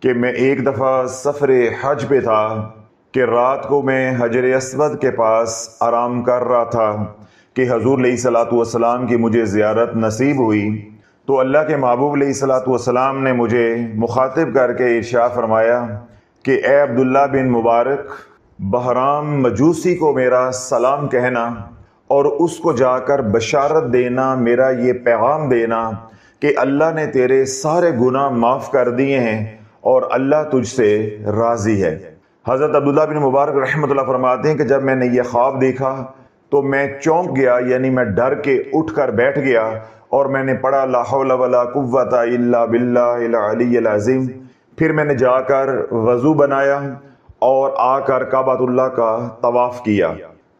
کہ میں ایک دفعہ سفر حج پہ تھا کہ رات کو میں حجر اسود کے پاس آرام کر رہا تھا کہ حضور علیہ الصلوۃ والسلام کی مجھے زیارت نصیب ہوئی۔ تو اللہ کے محبوب علیہ الصلوۃ والسلام نے مجھے مخاطب کر کے ارشاد فرمایا کہ اے عبداللہ بن مبارک، بہرام مجوسی کو میرا سلام کہنا اور اس کو جا کر بشارت دینا، میرا یہ پیغام دینا کہ اللہ نے تیرے سارے گناہ معاف کر دیے ہیں اور اللہ تجھ سے راضی ہے۔ حضرت عبداللہ بن مبارک رحمۃ اللہ فرماتے ہیں کہ جب میں نے یہ خواب دیکھا تو میں چونک گیا، یعنی میں ڈر کے اٹھ کر بیٹھ گیا اور میں نے پڑھا لا حول ولا قوت الا باللہ العلی العظیم۔ پھر میں نے جا کر وضو بنایا اور آ کر کعبۃ اللہ کا طواف کیا۔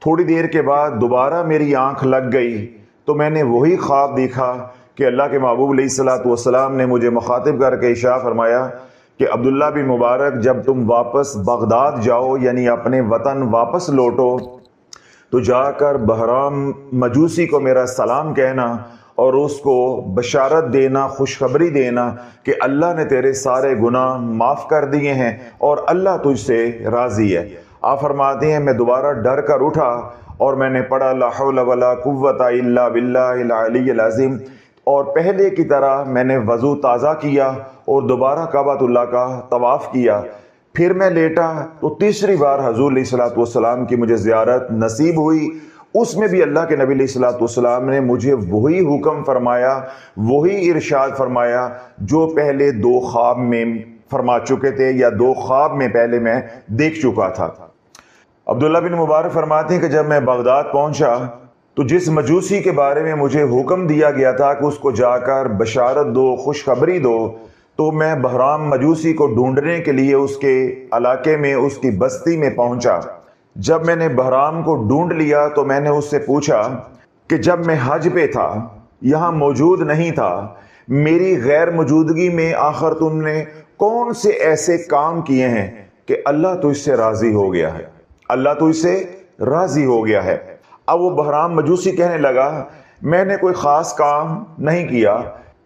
تھوڑی دیر کے بعد دوبارہ میری آنکھ لگ گئی تو میں نے وہی خواب دیکھا کہ اللہ کے محبوب علیہ الصلوۃ والسلام نے مجھے مخاطب کر کے ارشاد فرمایا کہ عبداللہ بن مبارک، جب تم واپس بغداد جاؤ، یعنی اپنے وطن واپس لوٹو، تو جا کر بہرام مجوسی کو میرا سلام کہنا اور اس کو بشارت دینا، خوشخبری دینا کہ اللہ نے تیرے سارے گناہ معاف کر دیے ہیں اور اللہ تجھ سے راضی ہے۔ آپ فرماتے ہیں میں دوبارہ ڈر کر اٹھا اور میں نے پڑھا لا حول ولا قوت الا باللہ العلی العظیم، اور پہلے کی طرح میں نے وضو تازہ کیا اور دوبارہ کعبۃ اللہ کا طواف کیا۔ پھر میں لیٹا تو تیسری بار حضور علیہ الصلوۃ والسلام کی مجھے زیارت نصیب ہوئی۔ اس میں بھی اللہ کے نبی علیہ الصلوۃ والسلام نے مجھے وہی حکم فرمایا، وہی ارشاد فرمایا جو پہلے دو خواب میں فرما چکے تھے، یا دو خواب میں پہلے میں دیکھ چکا تھا۔ عبداللہ بن مبارک فرماتے ہیں کہ جب میں بغداد پہنچا تو جس مجوسی کے بارے میں مجھے حکم دیا گیا تھا کہ اس کو جا کر بشارت دو، خوشخبری دو، تو میں بہرام مجوسی کو ڈھونڈنے کے لیے اس کے علاقے میں، اس کی بستی میں پہنچا۔ جب میں نے بہرام کو ڈھونڈ لیا تو میں نے اس سے پوچھا کہ جب میں حج پہ تھا، یہاں موجود نہیں تھا، میری غیر موجودگی میں آخر تم نے کون سے ایسے کام کیے ہیں کہ اللہ تجھ سے راضی ہو گیا ہے، اللہ تجھ سے راضی ہو گیا ہے۔ اب وہ بہرام مجوسی کہنے لگا میں نے کوئی خاص کام نہیں کیا،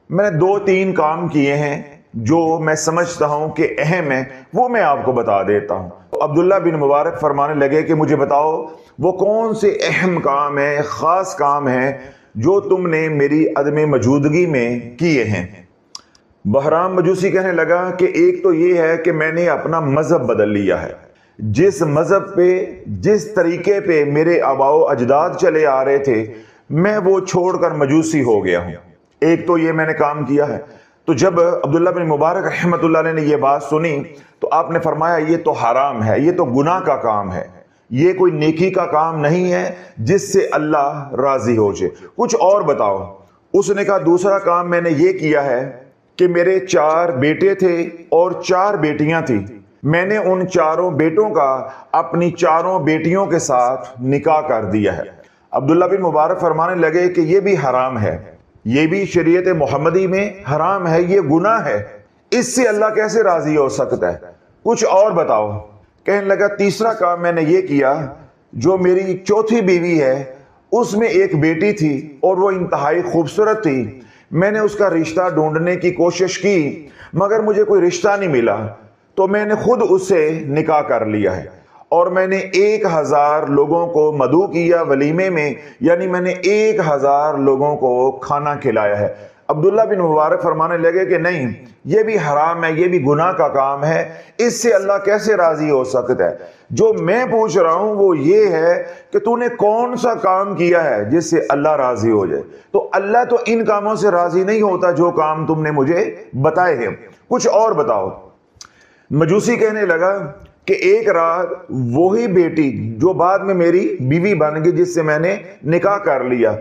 میں نے 2-3 کام کیے ہیں جو میں سمجھتا ہوں کہ اہم ہیں، وہ میں آپ کو بتا دیتا ہوں۔ عبداللہ بن مبارک فرمانے لگے کہ مجھے بتاؤ وہ کون سے اہم کام ہیں، خاص کام ہیں جو تم نے میری عدم موجودگی میں کیے ہیں۔ بہرام مجوسی کہنے لگا کہ ایک تو یہ ہے کہ میں نے اپنا مذہب بدل لیا ہے، جس مذہب پہ، جس طریقے پہ میرے آباء و اجداد چلے آ رہے تھے، میں وہ چھوڑ کر مجوسی ہو گیا ہوں۔ ایک تو یہ میں نے کام کیا ہے۔ تو جب عبداللہ بن مبارک رحمۃ اللہ علیہ نے یہ بات سنی تو آپ نے فرمایا یہ تو حرام ہے، یہ تو گناہ کا کام ہے، یہ کوئی نیکی کا کام نہیں ہے جس سے اللہ راضی ہو جائے، کچھ اور بتاؤ۔ اس نے کہا دوسرا کام میں نے یہ کیا ہے کہ میرے 4 بیٹے تھے اور 4 بیٹیاں تھیں، میں نے ان 4 بیٹوں کا اپنی 4 بیٹیوں کے ساتھ نکاح کر دیا ہے۔ عبداللہ بن مبارک فرمانے لگے کہ یہ بھی حرام ہے، یہ بھی شریعت محمدی میں حرام ہے، یہ گناہ ہے، اس سے اللہ کیسے راضی ہو سکتا ہے، کچھ اور بتاؤ۔ کہنے لگا تیسرا کام میں نے یہ کیا، جو میری 4تھی بیوی ہے اس میں ایک بیٹی تھی اور وہ انتہائی خوبصورت تھی، میں نے اس کا رشتہ ڈھونڈنے کی کوشش کی مگر مجھے کوئی رشتہ نہیں ملا، تو میں نے خود اس سے نکاح کر لیا ہے اور میں نے 1000 لوگوں کو مدعو کیا ولیمے میں، یعنی میں نے 1000 لوگوں کو کھانا کھلایا ہے۔ عبداللہ بن مبارک فرمانے لگے کہ نہیں، یہ بھی حرام ہے، یہ بھی گناہ کا کام ہے، اس سے اللہ کیسے راضی ہو سکتا ہے۔ جو میں پوچھ رہا ہوں وہ یہ ہے کہ تو نے کون سا کام کیا ہے جس سے اللہ راضی ہو جائے۔ تو اللہ تو ان کاموں سے راضی نہیں ہوتا جو کام تم نے مجھے بتائے ہیں، کچھ اور بتاؤ۔ مجوسی کہنے لگا کہ ایک رات وہی بیٹی جو بعد میں میری بیوی بن گئی، جس سے میں نے نکاح کر لیا،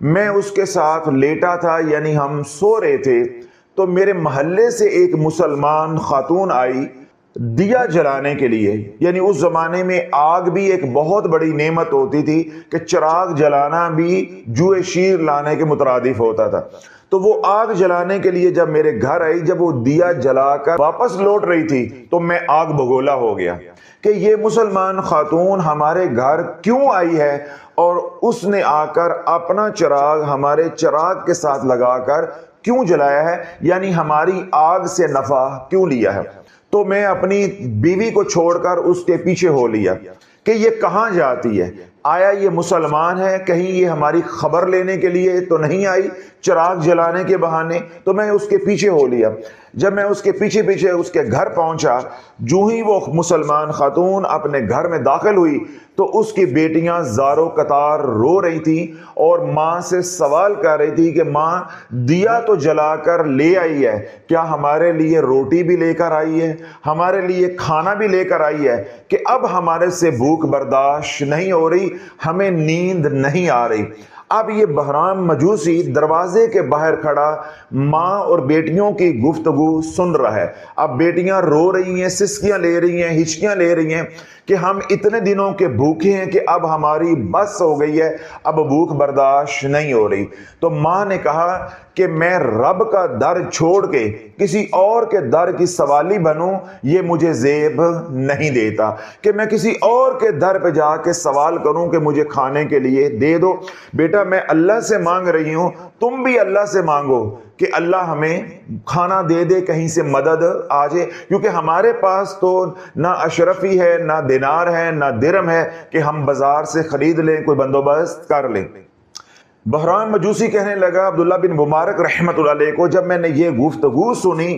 میں اس کے ساتھ لیٹا تھا، یعنی ہم سو رہے تھے، تو میرے محلے سے ایک مسلمان خاتون آئی دیا جلانے کے لیے۔ یعنی اس زمانے میں آگ بھی ایک بہت بڑی نعمت ہوتی تھی کہ چراغ جلانا بھی جوئے شیر لانے کے مترادف ہوتا تھا۔ تو وہ آگ جلانے کے لیے جب میرے گھر آئی، جب وہ دیا جلا کر واپس لوٹ رہی تھی تو میں آگ بگولا ہو گیا کہ یہ مسلمان خاتون ہمارے گھر کیوں آئی ہے اور اس نے آ کر اپنا چراغ ہمارے چراغ کے ساتھ لگا کر کیوں جلایا ہے، یعنی ہماری آگ سے نفع کیوں لیا ہے۔ تو میں اپنی بیوی کو چھوڑ کر اس کے پیچھے ہو لیا کہ یہ کہاں جاتی ہے، آیا یہ مسلمان ہے، کہیں یہ ہماری خبر لینے کے لیے تو نہیں آئی چراغ جلانے کے بہانے؟ تو میں اس کے پیچھے ہو لیا۔ جب میں اس کے پیچھے پیچھے اس کے گھر پہنچا، جو ہی وہ مسلمان خاتون اپنے گھر میں داخل ہوئی تو اس کی بیٹیاں زارو قطار رو رہی تھیں اور ماں سے سوال کر رہی تھی کہ ماں دیا تو جلا کر لے آئی ہے، کیا ہمارے لیے روٹی بھی لے کر آئی ہے، ہمارے لیے کھانا بھی لے کر آئی ہے، کہ اب ہمارے سے بھوک برداشت نہیں ہو رہی، ہمیں نیند نہیں آ رہی۔ اب یہ بہرام مجوسی دروازے کے باہر کھڑا ماں اور بیٹیوں کی گفتگو سن رہا ہے۔ اب بیٹیاں رو رہی ہیں، سسکیاں لے رہی ہیں، ہچکیاں لے رہی ہیں کہ ہم اتنے دنوں کے بھوکے ہیں کہ اب ہماری بس ہو گئی ہے، اب بھوک برداشت نہیں ہو رہی۔ تو ماں نے کہا کہ میں رب کا در چھوڑ کے کسی اور کے در کی سوالی بنوں، یہ مجھے زیب نہیں دیتا، کہ میں کسی اور کے در پہ جا کے سوال کروں کہ مجھے کھانے کے لیے دے دو۔ بیٹا میں اللہ سے مانگ رہی ہوں، تم بھی اللہ سے مانگو کہ اللہ ہمیں کھانا دے دے، کہیں سے مدد آ جائے، کیونکہ ہمارے پاس تو نہ اشرفی ہے، نہ دینار ہے، نہ درم ہے کہ ہم بازار سے خرید لیں، کوئی بندوبست کر لیں۔ بہرام مجوسی کہنے لگا عبداللہ بن مبارک رحمت اللہ علیہ کو، جب میں نے یہ گفتگو سنی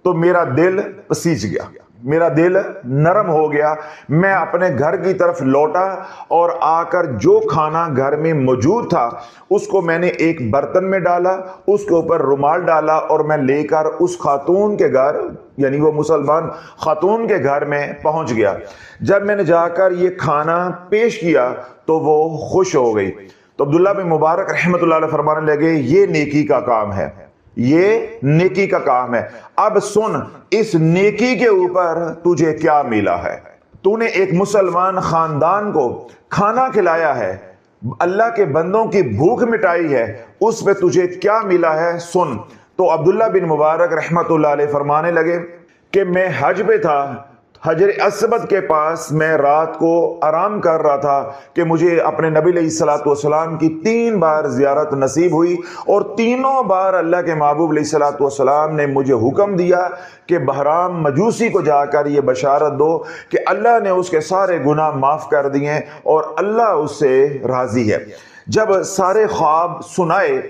تو میرا دل پسیج گیا، میرا دل نرم ہو گیا۔ میں اپنے گھر کی طرف لوٹا اور آ کر جو کھانا گھر میں موجود تھا اس کو میں نے ایک برتن میں ڈالا، اس کے اوپر رومال ڈالا اور میں لے کر اس خاتون کے گھر، یعنی وہ مسلمان خاتون کے گھر میں پہنچ گیا۔ جب میں نے جا کر یہ کھانا پیش کیا تو وہ خوش ہو گئی۔ تو عبداللہ بن مبارک رحمت اللہ علیہ فرمانے لگے یہ نیکی کا کام ہے، یہ نیکی کا کام ہے۔ اب سن اس نیکی کے اوپر تجھے کیا ملا ہے۔ تو نے ایک مسلمان خاندان کو کھانا کھلایا ہے، اللہ کے بندوں کی بھوک مٹائی ہے، اس پہ تجھے کیا ملا ہے سن۔ تو عبداللہ بن مبارک رحمت اللہ علیہ فرمانے لگے کہ میں حج پہ تھا، حجر اسود کے پاس میں رات کو آرام کر رہا تھا کہ مجھے اپنے نبی علیہ الصلوۃ والسلام کی 3 بار زیارت نصیب ہوئی، اور تینوں بار اللہ کے محبوب علیہ الصلوۃ والسلام نے مجھے حکم دیا کہ بہرام مجوسی کو جا کر یہ بشارت دو کہ اللہ نے اس کے سارے گناہ معاف کر دیے اور اللہ اس سے راضی ہے۔ جب سارے خواب سنائے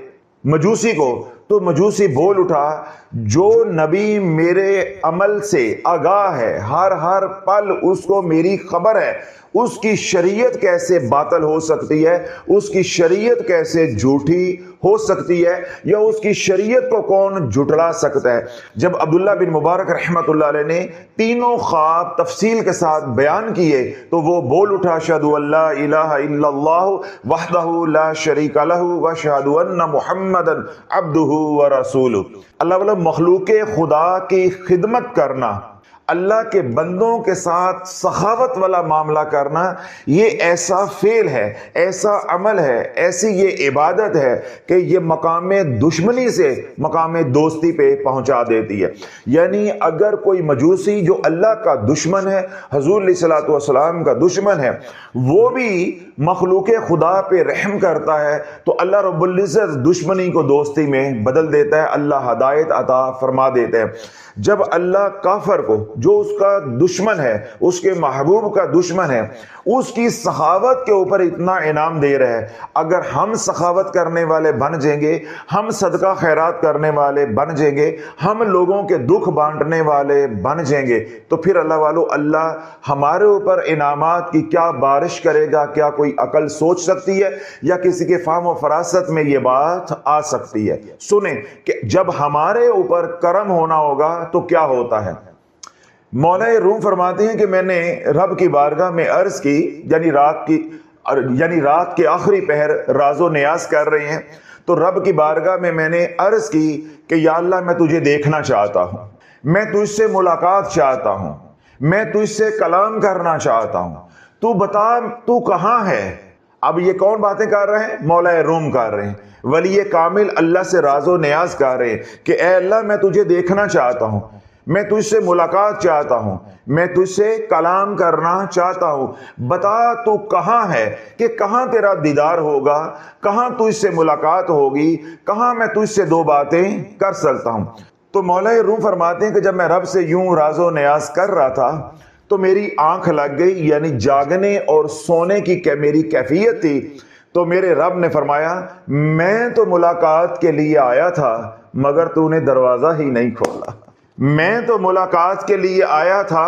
مجوسی کو تو مجوسی بول اٹھا، جو نبی میرے عمل سے آگاہ ہے، ہر پل اس کو میری خبر ہے، اس کی شریعت کیسے باطل ہو سکتی ہے، اس کی شریعت کیسے جھوٹی ہو سکتی ہے، یا اس کی شریعت کو کون جھٹلا سکتا ہے۔ جب عبداللہ بن مبارک رحمت اللہ علیہ نے تینوں خواب تفصیل کے ساتھ بیان کیے تو وہ بول اٹھا، اشہد ان لا الہ الا اللہ وحدہ لا شریک لہ واشہد ان محمدا عبدہ ورسولہ۔ اللہ والا مخلوق خدا کی خدمت کرنا، اللہ کے بندوں کے ساتھ سخاوت والا معاملہ کرنا، یہ ایسا فعل ہے، ایسا عمل ہے، ایسی یہ عبادت ہے کہ یہ مقام دشمنی سے مقام دوستی پہ پہنچا دیتی ہے۔ یعنی اگر کوئی مجوسی جو اللہ کا دشمن ہے، حضور علیہ الصلوۃ والسلام کا دشمن ہے، وہ بھی مخلوق خدا پہ رحم کرتا ہے تو اللہ رب العزت دشمنی کو دوستی میں بدل دیتا ہے، اللہ ہدایت عطا فرما دیتا ہے۔ جب اللہ کافر کو، جو اس کا دشمن ہے، اس کے محبوب کا دشمن ہے، اس کی سخاوت کے اوپر اتنا انعام دے رہا ہے، اگر ہم سخاوت کرنے والے بن جائیں گے، ہم صدقہ خیرات کرنے والے بن جائیں گے، ہم لوگوں کے دکھ بانٹنے والے بن جائیں گے، تو پھر اللہ والو اللہ ہمارے اوپر انعامات کی کیا بارش کرے گا؟ کیا کوئی عقل سوچ سکتی ہے یا کسی کے فہم و فراست میں یہ بات آ سکتی ہے؟ سنیں کہ جب ہمارے اوپر کرم ہونا ہوگا تو کیا ہوتا ہے۔ مولا روم فرماتے ہیں کہ میں نے رب کی بارگاہ میں عرض کی، یعنی رات کے آخری پہر راز و نیاز کر رہے ہیں، تو رب کی بارگاہ میں نے عرض کی کہ یا اللہ میں تجھے دیکھنا چاہتا ہوں، میں تجھ سے ملاقات چاہتا ہوں، میں تجھ سے کلام کرنا چاہتا ہوں، تو بتا تو کہاں ہے؟ اب یہ کون باتیں کر رہے ہیں؟ مولا روم کر رہے ہیں، ولی کامل اللہ سے راز و نیاز کر رہے ہیں کہ اے اللہ میں تجھے دیکھنا چاہتا ہوں، میں تجھ سے ملاقات چاہتا ہوں، میں تجھ سے کلام کرنا چاہتا ہوں، بتا تو کہاں ہے، کہ کہاں تیرا دیدار ہوگا، کہاں تجھ سے ملاقات ہوگی، کہاں میں تجھ سے 2 باتیں کر سکتا ہوں۔ تو مولا روم فرماتے ہیں کہ جب میں رب سے یوں راز و نیاز کر رہا تھا تو میری آنکھ لگ گئی، یعنی جاگنے اور سونے کی میری کیفیت تھی۔ تو میرے رب نے فرمایا میں تو ملاقات کے لیے آیا تھا مگر تو نے دروازہ ہی نہیں کھولا۔ میں تو ملاقات کے لیے آیا تھا،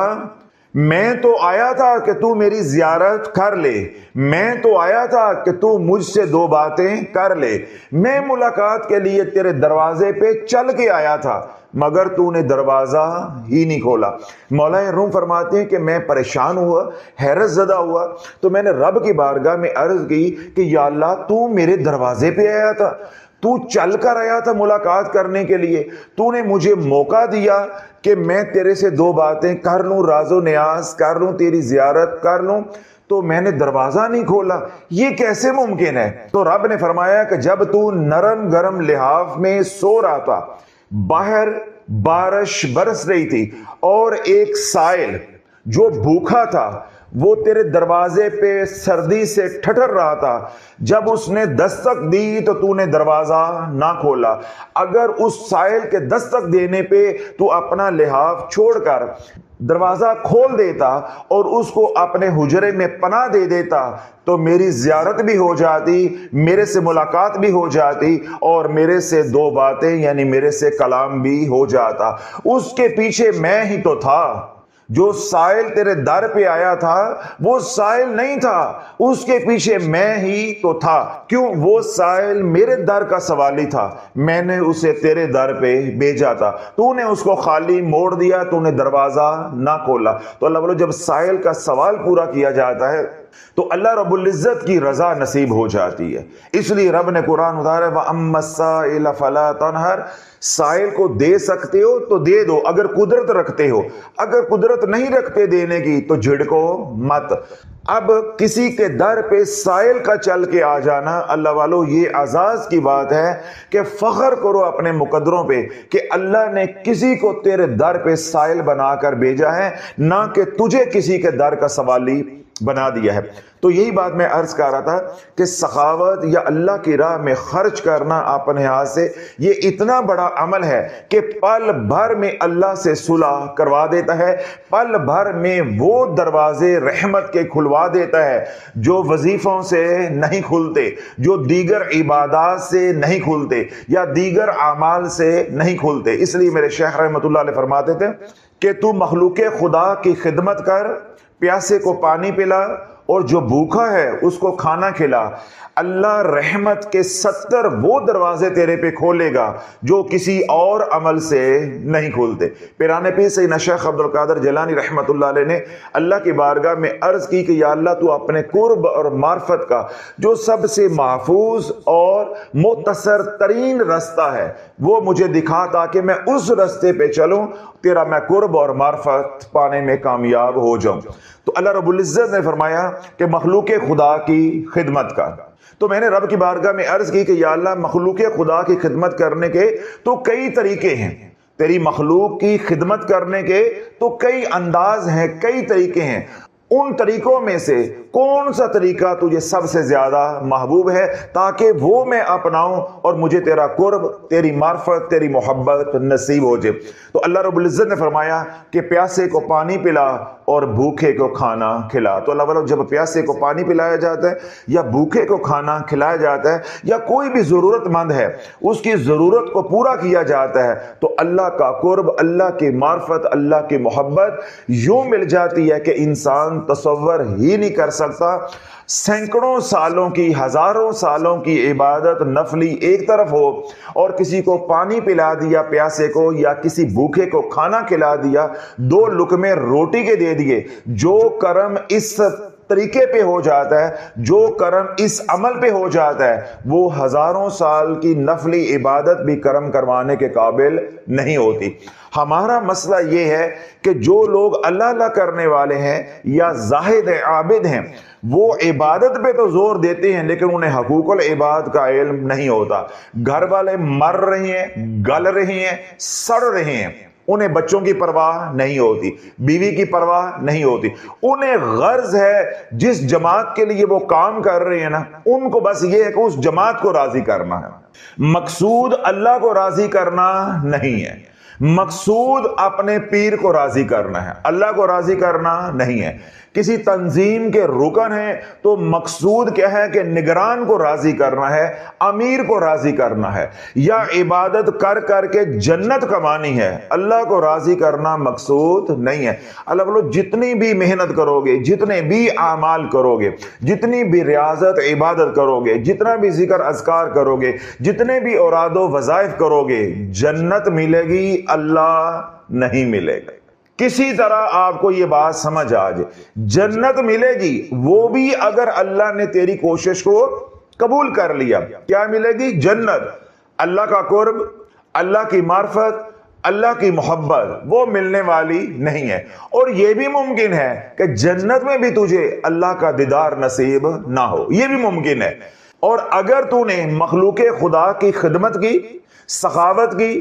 میں تو آیا تھا کہ تو میری زیارت کر لے، میں تو آیا تھا کہ تو مجھ سے دو باتیں کر لے، میں ملاقات کے لیے تیرے دروازے پہ چل کے آیا تھا مگر تو نے دروازہ ہی نہیں کھولا۔ مولا روم فرماتے ہیں کہ میں پریشان ہوا، حیرت زدہ ہوا، تو میں نے رب کی بارگاہ میں عرض کی کہ یا اللہ تو میرے دروازے پہ آیا تھا، تو چل کر آیا تھا ملاقات کرنے کے لیے، تو نے مجھے موقع دیا کہ میں تیرے سے دو باتیں کر لوں، راز و نیاز کر لوں، تیری زیارت کر لوں، تو میں نے دروازہ نہیں کھولا، یہ کیسے ممکن ہے؟ تو رب نے فرمایا کہ جب تو نرم گرم لحاف میں سو رہا تھا، باہر بارش برس رہی تھی اور ایک سائل جو بھوکا تھا وہ تیرے دروازے پہ سردی سے ٹھٹر رہا تھا، جب اس نے دستک دی تو تو نے دروازہ نہ کھولا۔ اگر اس سائل کے دستک دینے پہ تو اپنا لحاف چھوڑ کر دروازہ کھول دیتا اور اس کو اپنے حجرے میں پناہ دے دیتا تو میری زیارت بھی ہو جاتی، میرے سے ملاقات بھی ہو جاتی اور میرے سے دو باتیں یعنی میرے سے کلام بھی ہو جاتا۔ اس کے پیچھے میں ہی تو تھا، جو سائل تیرے در پہ آیا تھا وہ سائل نہیں تھا، اس کے پیچھے میں ہی تو تھا۔ کیوں؟ وہ سائل میرے در کا سوالی تھا، میں نے اسے تیرے در پہ بھیجا تھا، تو نے اس کو خالی موڑ دیا، تو نے دروازہ نہ کھولا۔ تو اللہ بولو جب سائل کا سوال پورا کیا جاتا ہے تو اللہ رب العزت کی رضا نصیب ہو جاتی ہے۔ اس لیے رب نے قرآن اتارا وَأَمَّا السَّائِلَ فَلَا تَنْهَرْ، سائل کو دے سکتے ہو تو دے دو اگر قدرت رکھتے ہو، اگر قدرت نہیں رکھتے دینے کی تو جھڑکو مت۔ اب کسی کے در پہ سائل کا چل کے آ جانا اللہ والو یہ اعزاز کی بات ہے کہ فخر کرو اپنے مقدروں پہ کہ اللہ نے کسی کو تیرے در پہ سائل بنا کر بھیجا ہے، نہ کہ تجھے کسی کے در کا سوالی بنا دیا ہے۔ تو یہی بات میں عرض کر رہا تھا کہ سخاوت یا اللہ کی راہ میں خرچ کرنا اپنے ہاتھ سے یہ اتنا بڑا عمل ہے کہ پل بھر میں اللہ سے صلح کروا دیتا ہے، پل بھر میں وہ دروازے رحمت کے کھلوا دیتا ہے جو وظیفوں سے نہیں کھلتے، جو دیگر عبادات سے نہیں کھلتے یا دیگر اعمال سے نہیں کھلتے۔ اس لیے میرے شیخ رحمۃ اللہ علیہ فرماتے تھے کہ تو مخلوق خدا کی خدمت کر، پیاسے کو پانی پلا اور جو بھوکا ہے اس کو کھانا کھلا، اللہ رحمت کے 70 وہ دروازے تیرے پہ کھولے گا جو کسی اور عمل سے نہیں کھولتے۔ پیرانے پیر سیدنا شیخ عبد القادر جیلانی رحمت اللہ علیہ نے اللہ کی بارگاہ میں عرض کی کہ یا اللہ تو اپنے قرب اور معرفت کا جو سب سے محفوظ اور مختصر ترین رستہ ہے وہ مجھے دکھا تاکہ میں اس رستے پہ چلوں، تیرا میں قرب اور معرفت پانے میں کامیاب ہو جاؤں۔ تو اللہ رب العزت نے فرمایا کہ مخلوق خدا کی خدمت کا۔ تو میں نے رب کی بارگاہ میں عرض کی کہ یا اللہ مخلوق خدا کی خدمت کرنے کے تو کئی طریقے ہیں، تیری مخلوق کی خدمت کرنے کے تو کئی انداز ہیں، کئی طریقے ہیں، ان طریقوں میں سے کون سا طریقہ تجھے سب سے زیادہ محبوب ہے تاکہ وہ میں اپناؤں اور مجھے تیرا قرب، تیری معرفت، تیری محبت نصیب ہو جائے۔ تو اللہ رب العزت نے فرمایا کہ پیاسے کو پانی پلا اور بھوکے کو کھانا کھلا۔ تو اللہ والو جب پیاسے کو پانی پلایا جاتا ہے یا بھوکے کو کھانا کھلایا جاتا ہے یا کوئی بھی ضرورت مند ہے اس کی ضرورت کو پورا کیا جاتا ہے تو اللہ کا قرب، اللہ کی معرفت، اللہ کی محبت یوں مل جاتی ہے کہ انسان تصور ہی نہیں کر سکتا۔ سینکڑوں سالوں کی، ہزاروں سالوں کی عبادت نفلی ایک طرف ہو اور کسی کو پانی پلا دیا پیاسے کو یا کسی بھوکے کو کھانا کھلا دیا، 2 لقمے روٹی کے دے دیے، جو کرم اس طریقے پہ ہو جاتا ہے، جو کرم اس عمل پہ ہو جاتا ہے، وہ ہزاروں سال کی نفلی عبادت بھی کرم کروانے کے قابل نہیں ہوتی۔ ہمارا مسئلہ یہ ہے کہ جو لوگ اللہ اللہ کرنے والے ہیں یا زاہد عابد ہیں وہ عبادت پہ تو زور دیتے ہیں لیکن انہیں حقوق العباد کا علم نہیں ہوتا۔ گھر والے مر رہے ہیں، گل رہے ہیں، سڑ رہے ہیں، انہیں بچوں کی پرواہ نہیں ہوتی، بیوی کی پرواہ نہیں ہوتی، انہیں غرض ہے جس جماعت کے لیے وہ کام کر رہے ہیں نا ان کو بس یہ ہے کہ اس جماعت کو راضی کرنا ہے، مقصود اللہ کو راضی کرنا نہیں ہے۔ مقصود اپنے پیر کو راضی کرنا ہے، اللہ کو راضی کرنا نہیں ہے۔ کسی تنظیم کے رکن ہیں تو مقصود کیا ہے کہ نگران کو راضی کرنا ہے، امیر کو راضی کرنا ہے، یا عبادت کر کر کے جنت کمانی ہے، اللہ کو راضی کرنا مقصود نہیں ہے۔ اللہ بولو جتنی بھی محنت کرو گے، جتنے بھی اعمال کرو گے، جتنی بھی ریاضت عبادت کرو گے، جتنا بھی ذکر اذکار کرو گے، جتنے بھی اوراد و وظائف کرو گے، جنت ملے گی، اللہ نہیں ملے گا۔ کسی طرح آپ کو یہ بات سمجھ آ جائے، جنت ملے گی وہ بھی اگر اللہ نے تیری کوشش کو قبول کر لیا۔ کیا ملے گی؟ جنت، اللہ کا قرب، اللہ کی معرفت، اللہ کی محبت، وہ ملنے والی نہیں ہے۔ اور یہ بھی ممکن ہے کہ جنت میں بھی تجھے اللہ کا دیدار نصیب نہ ہو، یہ بھی ممکن ہے۔ اور اگر تو نے مخلوق خدا کی خدمت کی، سخاوت کی،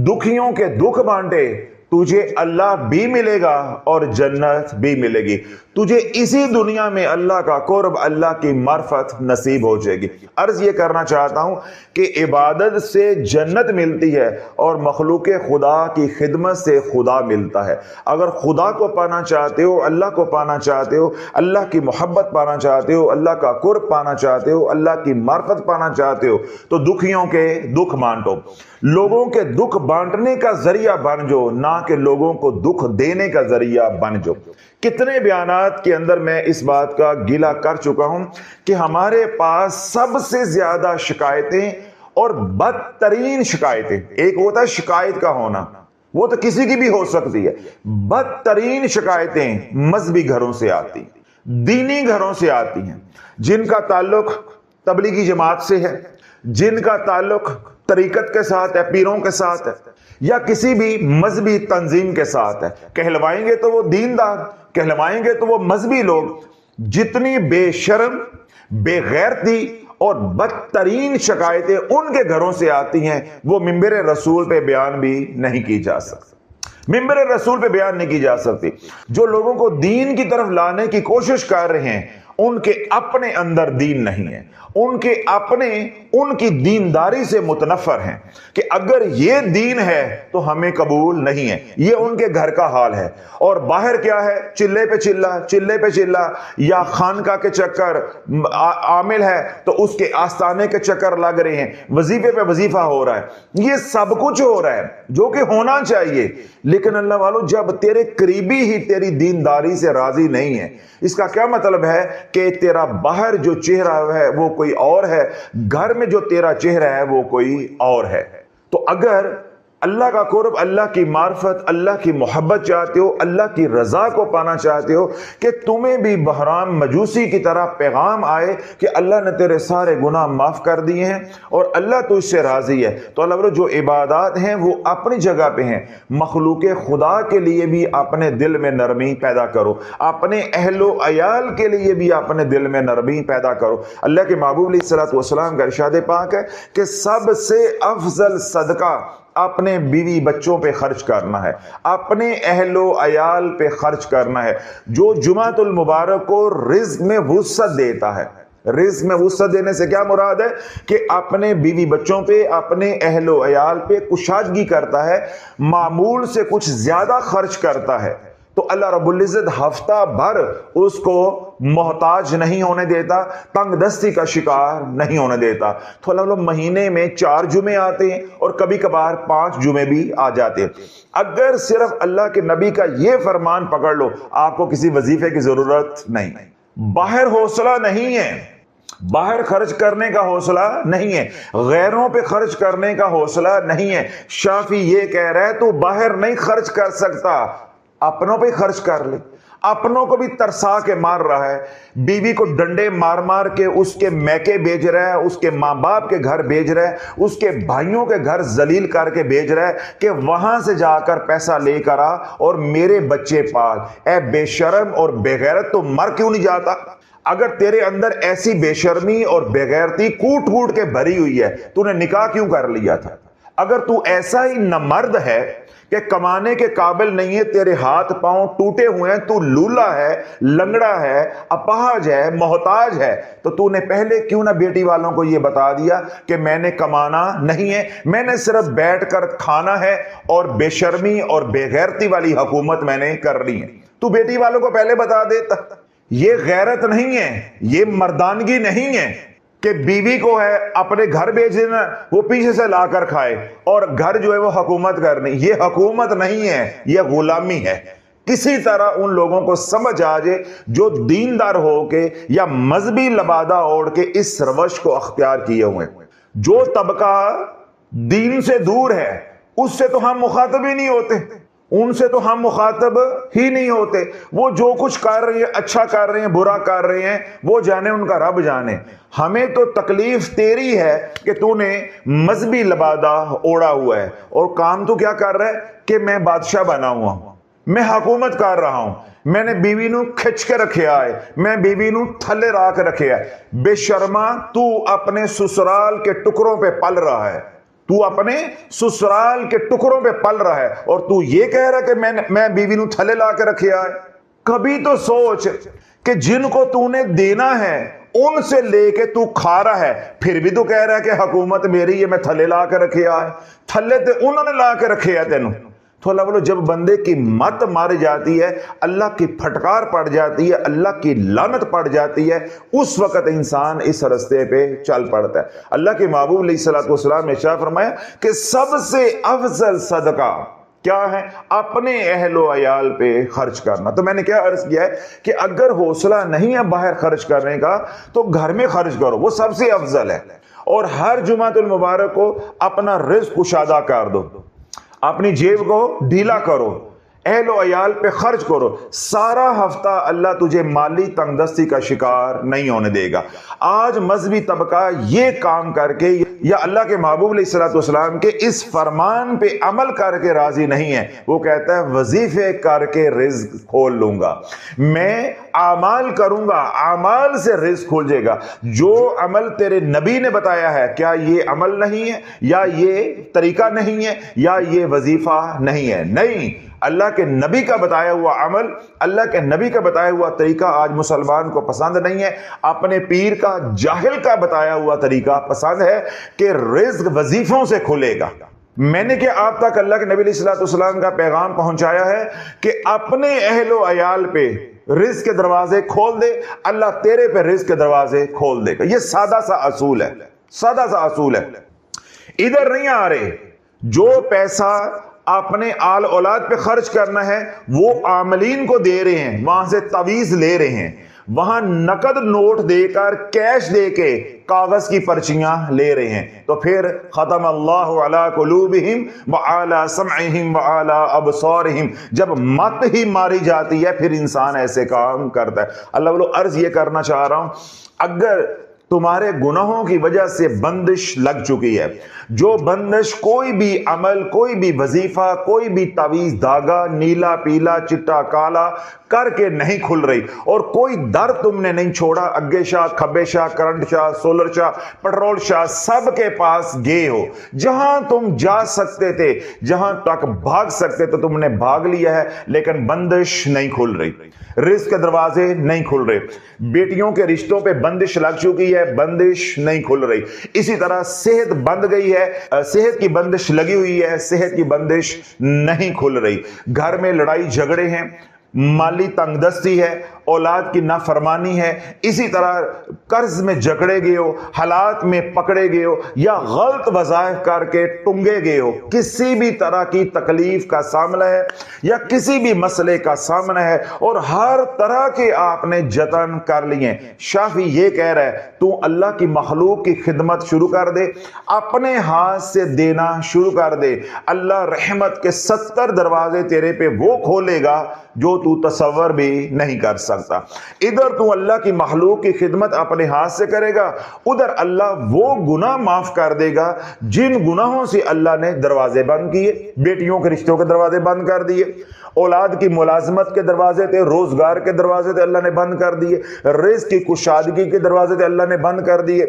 دکھیوں کے دکھ بانٹے، تجھے اللہ بھی ملے گا اور جنت بھی ملے گی۔ تجھے اسی دنیا میں اللہ کا قرب، اللہ کی معرفت نصیب ہو جائے گی۔ عرض یہ کرنا چاہتا ہوں کہ عبادت سے جنت ملتی ہے اور مخلوق خدا کی خدمت سے خدا ملتا ہے۔ اگر خدا کو پانا چاہتے ہو، اللہ کو پانا چاہتے ہو، اللہ کی محبت پانا چاہتے ہو، اللہ کا قرب پانا چاہتے ہو، اللہ کی معرفت پانا چاہتے ہو، تو دکھیوں کے دکھ بانٹو، لوگوں کے دکھ بانٹنے کا ذریعہ بن جو، نہ کہ لوگوں کو دکھ دینے کا ذریعہ بن جو۔ کتنے بیانات کے اندر میں اس بات کا گلہ کر چکا ہوں کہ ہمارے پاس سب سے زیادہ شکایتیں اور بدترین شکایتیں، ایک ہوتا ہے شکایت کا ہونا، وہ تو کسی کی بھی ہو سکتی ہے، بدترین شکایتیں مذہبی گھروں سے آتی، دینی گھروں سے آتی ہیں، جن کا تعلق تبلیغی جماعت سے ہے، جن کا تعلق طریقت کے ساتھ ہے، پیروں کے ساتھ ہے، یا کسی بھی مذہبی تنظیم کے ساتھ ہے۔ کہلوائیں گے تو وہ دیندار، کہلوائیں گے تو وہ مذہبی لوگ۔ جتنی بے شرم، بے غیرتی اور بدترین شکایتیں ان کے گھروں سے آتی ہیں، وہ منبر رسول پہ بیان بھی نہیں کی جا سکتی، منبر رسول پہ بیان نہیں کی جا سکتی۔ جو لوگوں کو دین کی طرف لانے کی کوشش کر رہے ہیں، ان کے اپنے اندر دین نہیں ہے، ان کے اپنے ان کی دینداری سے متنفر ہیں کہ اگر یہ دین ہے تو ہمیں قبول نہیں ہے۔ یہ ان کے گھر کا حال ہے۔ اور باہر کیا ہے؟ چلے پہ چلا، چلے پہ چلا، یا خانقاہ کے چکر عامل ہے تو اس کے آستانے کے چکر لگ رہے ہیں، وظیفے پہ وظیفہ ہو رہا ہے، یہ سب کچھ ہو رہا ہے جو کہ ہونا چاہیے۔ لیکن اللہ والو، جب تیرے قریبی ہی تیری دینداری سے راضی نہیں ہے، اس کا کیا مطلب ہے کہ تیرا باہر جو چہرہ ہے وہ کوئی اور ہے، گھر میں جو تیرا چہرہ ہے وہ کوئی اور ہے۔ تو اگر اللہ کا قرب، اللہ کی معرفت، اللہ کی محبت چاہتے ہو، اللہ کی رضا کو پانا چاہتے ہو، کہ تمہیں بھی بحرام مجوسی کی طرح پیغام آئے کہ اللہ نے تیرے سارے گناہ معاف کر دیے ہیں اور اللہ تجھ سے راضی ہے، تو اللہ جو عبادات ہیں وہ اپنی جگہ پہ ہیں۔ مخلوق خدا کے لیے بھی اپنے دل میں نرمی پیدا کرو، اپنے اہل و عیال کے لیے بھی اپنے دل میں نرمی پیدا کرو۔ اللہ کے محبوب علیہ الصلوۃ والسلام کا ارشاد پاک ہے کہ سب سے افضل صدقہ اپنے بیوی بچوں پہ خرچ کرنا ہے، اپنے اہل و عیال پہ خرچ کرنا ہے۔ جو جمعۃ المبارک کو رزق میں وسعت دیتا ہے، رزق میں وسعت دینے سے کیا مراد ہے کہ اپنے بیوی بچوں پہ، اپنے اہل و عیال پہ کشادگی کرتا ہے، معمول سے کچھ زیادہ خرچ کرتا ہے، تو اللہ رب العزت ہفتہ بھر اس کو محتاج نہیں ہونے دیتا، تنگ دستی کا شکار نہیں ہونے دیتا۔ تو اللہ مہینے میں 4 جمعے آتے ہیں اور کبھی کبھار 5 جمعے بھی آ جاتے ہیں۔ اگر صرف اللہ کے نبی کا یہ فرمان پکڑ لو، آپ کو کسی وظیفے کی ضرورت نہیں۔ باہر حوصلہ نہیں ہے، باہر خرچ کرنے کا حوصلہ نہیں ہے، غیروں پہ خرچ کرنے کا حوصلہ نہیں ہے۔ شافعی یہ کہہ رہا ہے تو باہر نہیں خرچ کر سکتا، اپنوں پہ خرچ کر لے۔ اپنوں کو بھی ترسا کے مار رہا ہے، بیوی کو ڈنڈے مار مار کے اس کے میکے بھیج رہا ہے، اس کے ماں باپ کے گھر بھیج رہا ہے، اس کے بھائیوں کے گھر ذلیل کر کے بھیج رہا ہے کہ وہاں سے جا کر پیسہ لے کر آ اور میرے بچے پال۔ اے بے شرم اور بے غیرت، تو مر کیوں نہیں جاتا؟ اگر تیرے اندر ایسی بے شرمی اور بے غیرتی کوٹ کوٹ کے بھری ہوئی ہے، تو نے نکاح کیوں کر لیا تھا؟ اگر تو ایسا ہی نامرد ہے کہ کمانے کے قابل نہیں ہے, تیرے ہاتھ پاؤں ٹوٹے ہوئے ہیں, تو لولا ہے, لنگڑا ہے, اپاہج ہے, محتاج ہے, تو تو نے پہلے کیوں نہ بیٹی والوں کو یہ بتا دیا کہ میں نے کمانا نہیں ہے, میں نے صرف بیٹھ کر کھانا ہے, اور بے شرمی اور بے غیرتی والی حکومت میں نے کرنی ہے. تو بیٹی والوں کو پہلے بتا دیتا. یہ غیرت نہیں ہے, یہ مردانگی نہیں ہے کہ بیوی کو ہے اپنے گھر بھیج دینا, وہ پیچھے سے لا کر کھائے, اور گھر جو ہے وہ حکومت کرنی. یہ حکومت نہیں ہے, یہ غلامی ہے. کسی طرح ان لوگوں کو سمجھ آ جائے جو دیندار ہو کے یا مذہبی لبادہ اوڑھ کے اس روش کو اختیار کیے ہوئے. جو طبقہ دین سے دور ہے اس سے تو ہم مخاطب ہی نہیں ہوتے, ان سے تو ہم مخاطب ہی نہیں ہوتے. وہ جو کچھ کر رہے ہیں, اچھا کر رہے ہیں, برا کر رہے ہیں, وہ جانے, ان کا رب جانے. ہمیں تو تکلیف تیری ہے کہ تو نے مذہبی لبادہ اوڑا ہوا ہے, اور کام تو کیا کر رہا ہے کہ میں بادشاہ بنا ہوا ہوں, میں حکومت کر رہا ہوں, میں نے بیوی نو کھچ کے رکھیا ہے, میں بیوی نو تھلے راک رکھیا ہے. بے شرما, تو اپنے سسرال کے ٹکڑوں پہ پل رہا ہے, تو اپنے سسرال کے ٹکڑوں پہ پل رہا ہے, اور تو یہ کہہ رہا ہے کہ میں بیوی نو تھلے لا کے رکھیا ہے. کبھی تو سوچ کہ جن کو تو نے دینا ہے ان سے لے کے تو کھا رہا ہے, پھر بھی تو کہہ رہا ہے کہ حکومت میری ہے, میں تھلے لا کے رکھیا ہے. تھلے تے انہوں نے لا کے رکھے ہے تینوں. تو اللہ بولو, جب بندے کی مت مار جاتی ہے, اللہ کی پھٹکار پڑ جاتی ہے, اللہ کی لعنت پڑ جاتی ہے, اس وقت انسان اس رستے پہ چل پڑتا ہے. اللہ کے محبوب علیہ الصلوۃ والسلام نے ارشاد فرمایا کہ سب سے افضل صدقہ کیا ہے؟ اپنے اہل و عیال پہ خرچ کرنا. تو میں نے کیا عرض کیا ہے کہ اگر حوصلہ نہیں ہے باہر خرچ کرنے کا تو گھر میں خرچ کرو, وہ سب سے افضل ہے. اور ہر جمعۃ المبارک کو اپنا رزق کشادہ کر دو, اپنی جیب کو ڈھیلا کرو, اہل و عیال پہ خرچ کرو. سارا ہفتہ اللہ تجھے مالی تنگ دستی کا شکار نہیں ہونے دے گا. آج مذہبی طبقہ یہ کام کر کے یا اللہ کے محبوب علیہ الصلوۃ والسلام کے اس فرمان پہ عمل کر کے راضی نہیں ہے. وہ کہتا ہے وظیفے کر کے رزق کھول لوں گا, میں اعمال کروں گا, اعمال سے رزق کھول جائے گا. جو عمل تیرے نبی نے بتایا ہے, کیا یہ عمل نہیں ہے, یا یہ طریقہ نہیں ہے, یا یہ وظیفہ نہیں ہے؟ نہیں, اللہ کے نبی کا بتایا ہوا عمل, اللہ کے نبی کا بتایا ہوا طریقہ آج مسلمان کو پسند نہیں ہے. اپنے پیر کا, جاہل کا بتایا ہوا طریقہ پسند ہے کہ رزق وظیفوں سے کھلے گا. میں نے کیا آپ تک اللہ کے نبی علیہ الصلوۃ والسلام کا پیغام پہنچایا ہے کہ اپنے اہل و عیال پہ رزق کے دروازے کھول دے, اللہ تیرے پہ رزق کے دروازے کھول دے گا. یہ سادہ سا اصول ہے, سادہ سا اصول ہے. ادھر نہیں آ رہے. جو پیسہ اپنے آل اولاد پہ خرچ کرنا ہے وہ عاملین کو دے رہے ہیں, وہاں سے تعویذ لے رہے ہیں, وہاں نقد نوٹ دے کر, کیش دے کے کاغذ کی پرچیاں لے رہے ہیں. تو پھر ختم اللہ علی قلوبہم وعلی سمعہم وعلی ابصارہم, جب مت ہی ماری جاتی ہے پھر انسان ایسے کام کرتا ہے. اللہ بولو, عرض یہ کرنا چاہ رہا ہوں, اگر تمہارے گناہوں کی وجہ سے بندش لگ چکی ہے, جو بندش کوئی بھی عمل, کوئی بھی وظیفہ, کوئی بھی تعویذ دھاگا, نیلا پیلا چٹا کالا کر کے نہیں کھل رہی, اور کوئی در تم نے نہیں چھوڑا, اگے شاہ, کھبے شاہ, کرنٹ شاہ, سولر شاہ, پٹرول شاہ, سب کے پاس گئے ہو, جہاں تم جا سکتے تھے, جہاں تک بھاگ سکتے تو تم نے بھاگ لیا ہے, لیکن بندش نہیں کھل رہی, رزق کے دروازے نہیں کھل رہے. بیٹیوں کے رشتوں پہ بندش لگ چکی ہے, بندش نہیں کھل رہی. اسی طرح صحت بند گئی ہے, صحت کی بندش لگی ہوئی ہے, صحت کی بندش نہیں کھل رہی. گھر میں لڑائی جھگڑے ہیں, مالی تنگ دستی ہے, اولاد کی نافرمانی ہے, اسی طرح قرض میں جکڑے گئے ہو, حالات میں پکڑے گئے ہو, یا غلط وظائف کر کے ٹنگے گئے ہو, کسی بھی طرح کی تکلیف کا سامنا ہے یا کسی بھی مسئلے کا سامنا ہے, اور ہر طرح کے آپ نے جتن کر لیے. شافی یہ کہہ رہا ہے تو اللہ کی مخلوق کی خدمت شروع کر دے, اپنے ہاتھ سے دینا شروع کر دے, اللہ رحمت کے 70 دروازے تیرے پہ وہ کھولے گا جو تو تصور بھی نہیں کر سکتا. ادھر تو اللہ کی مخلوق کی خدمت اپنے ہاتھ سے کرے گا, ادھر اللہ وہ گناہ معاف کر دے گا جن گناہوں سے اللہ نے دروازے بند کیے. بیٹیوں کے رشتوں کے دروازے بند کر دیے, اولاد کی ملازمت کے دروازے تھے, روزگار کے دروازے تھے, اللہ نے بند کر دیے, رزق کی کشادگی کے دروازے تھے, اللہ نے بند کر دیے,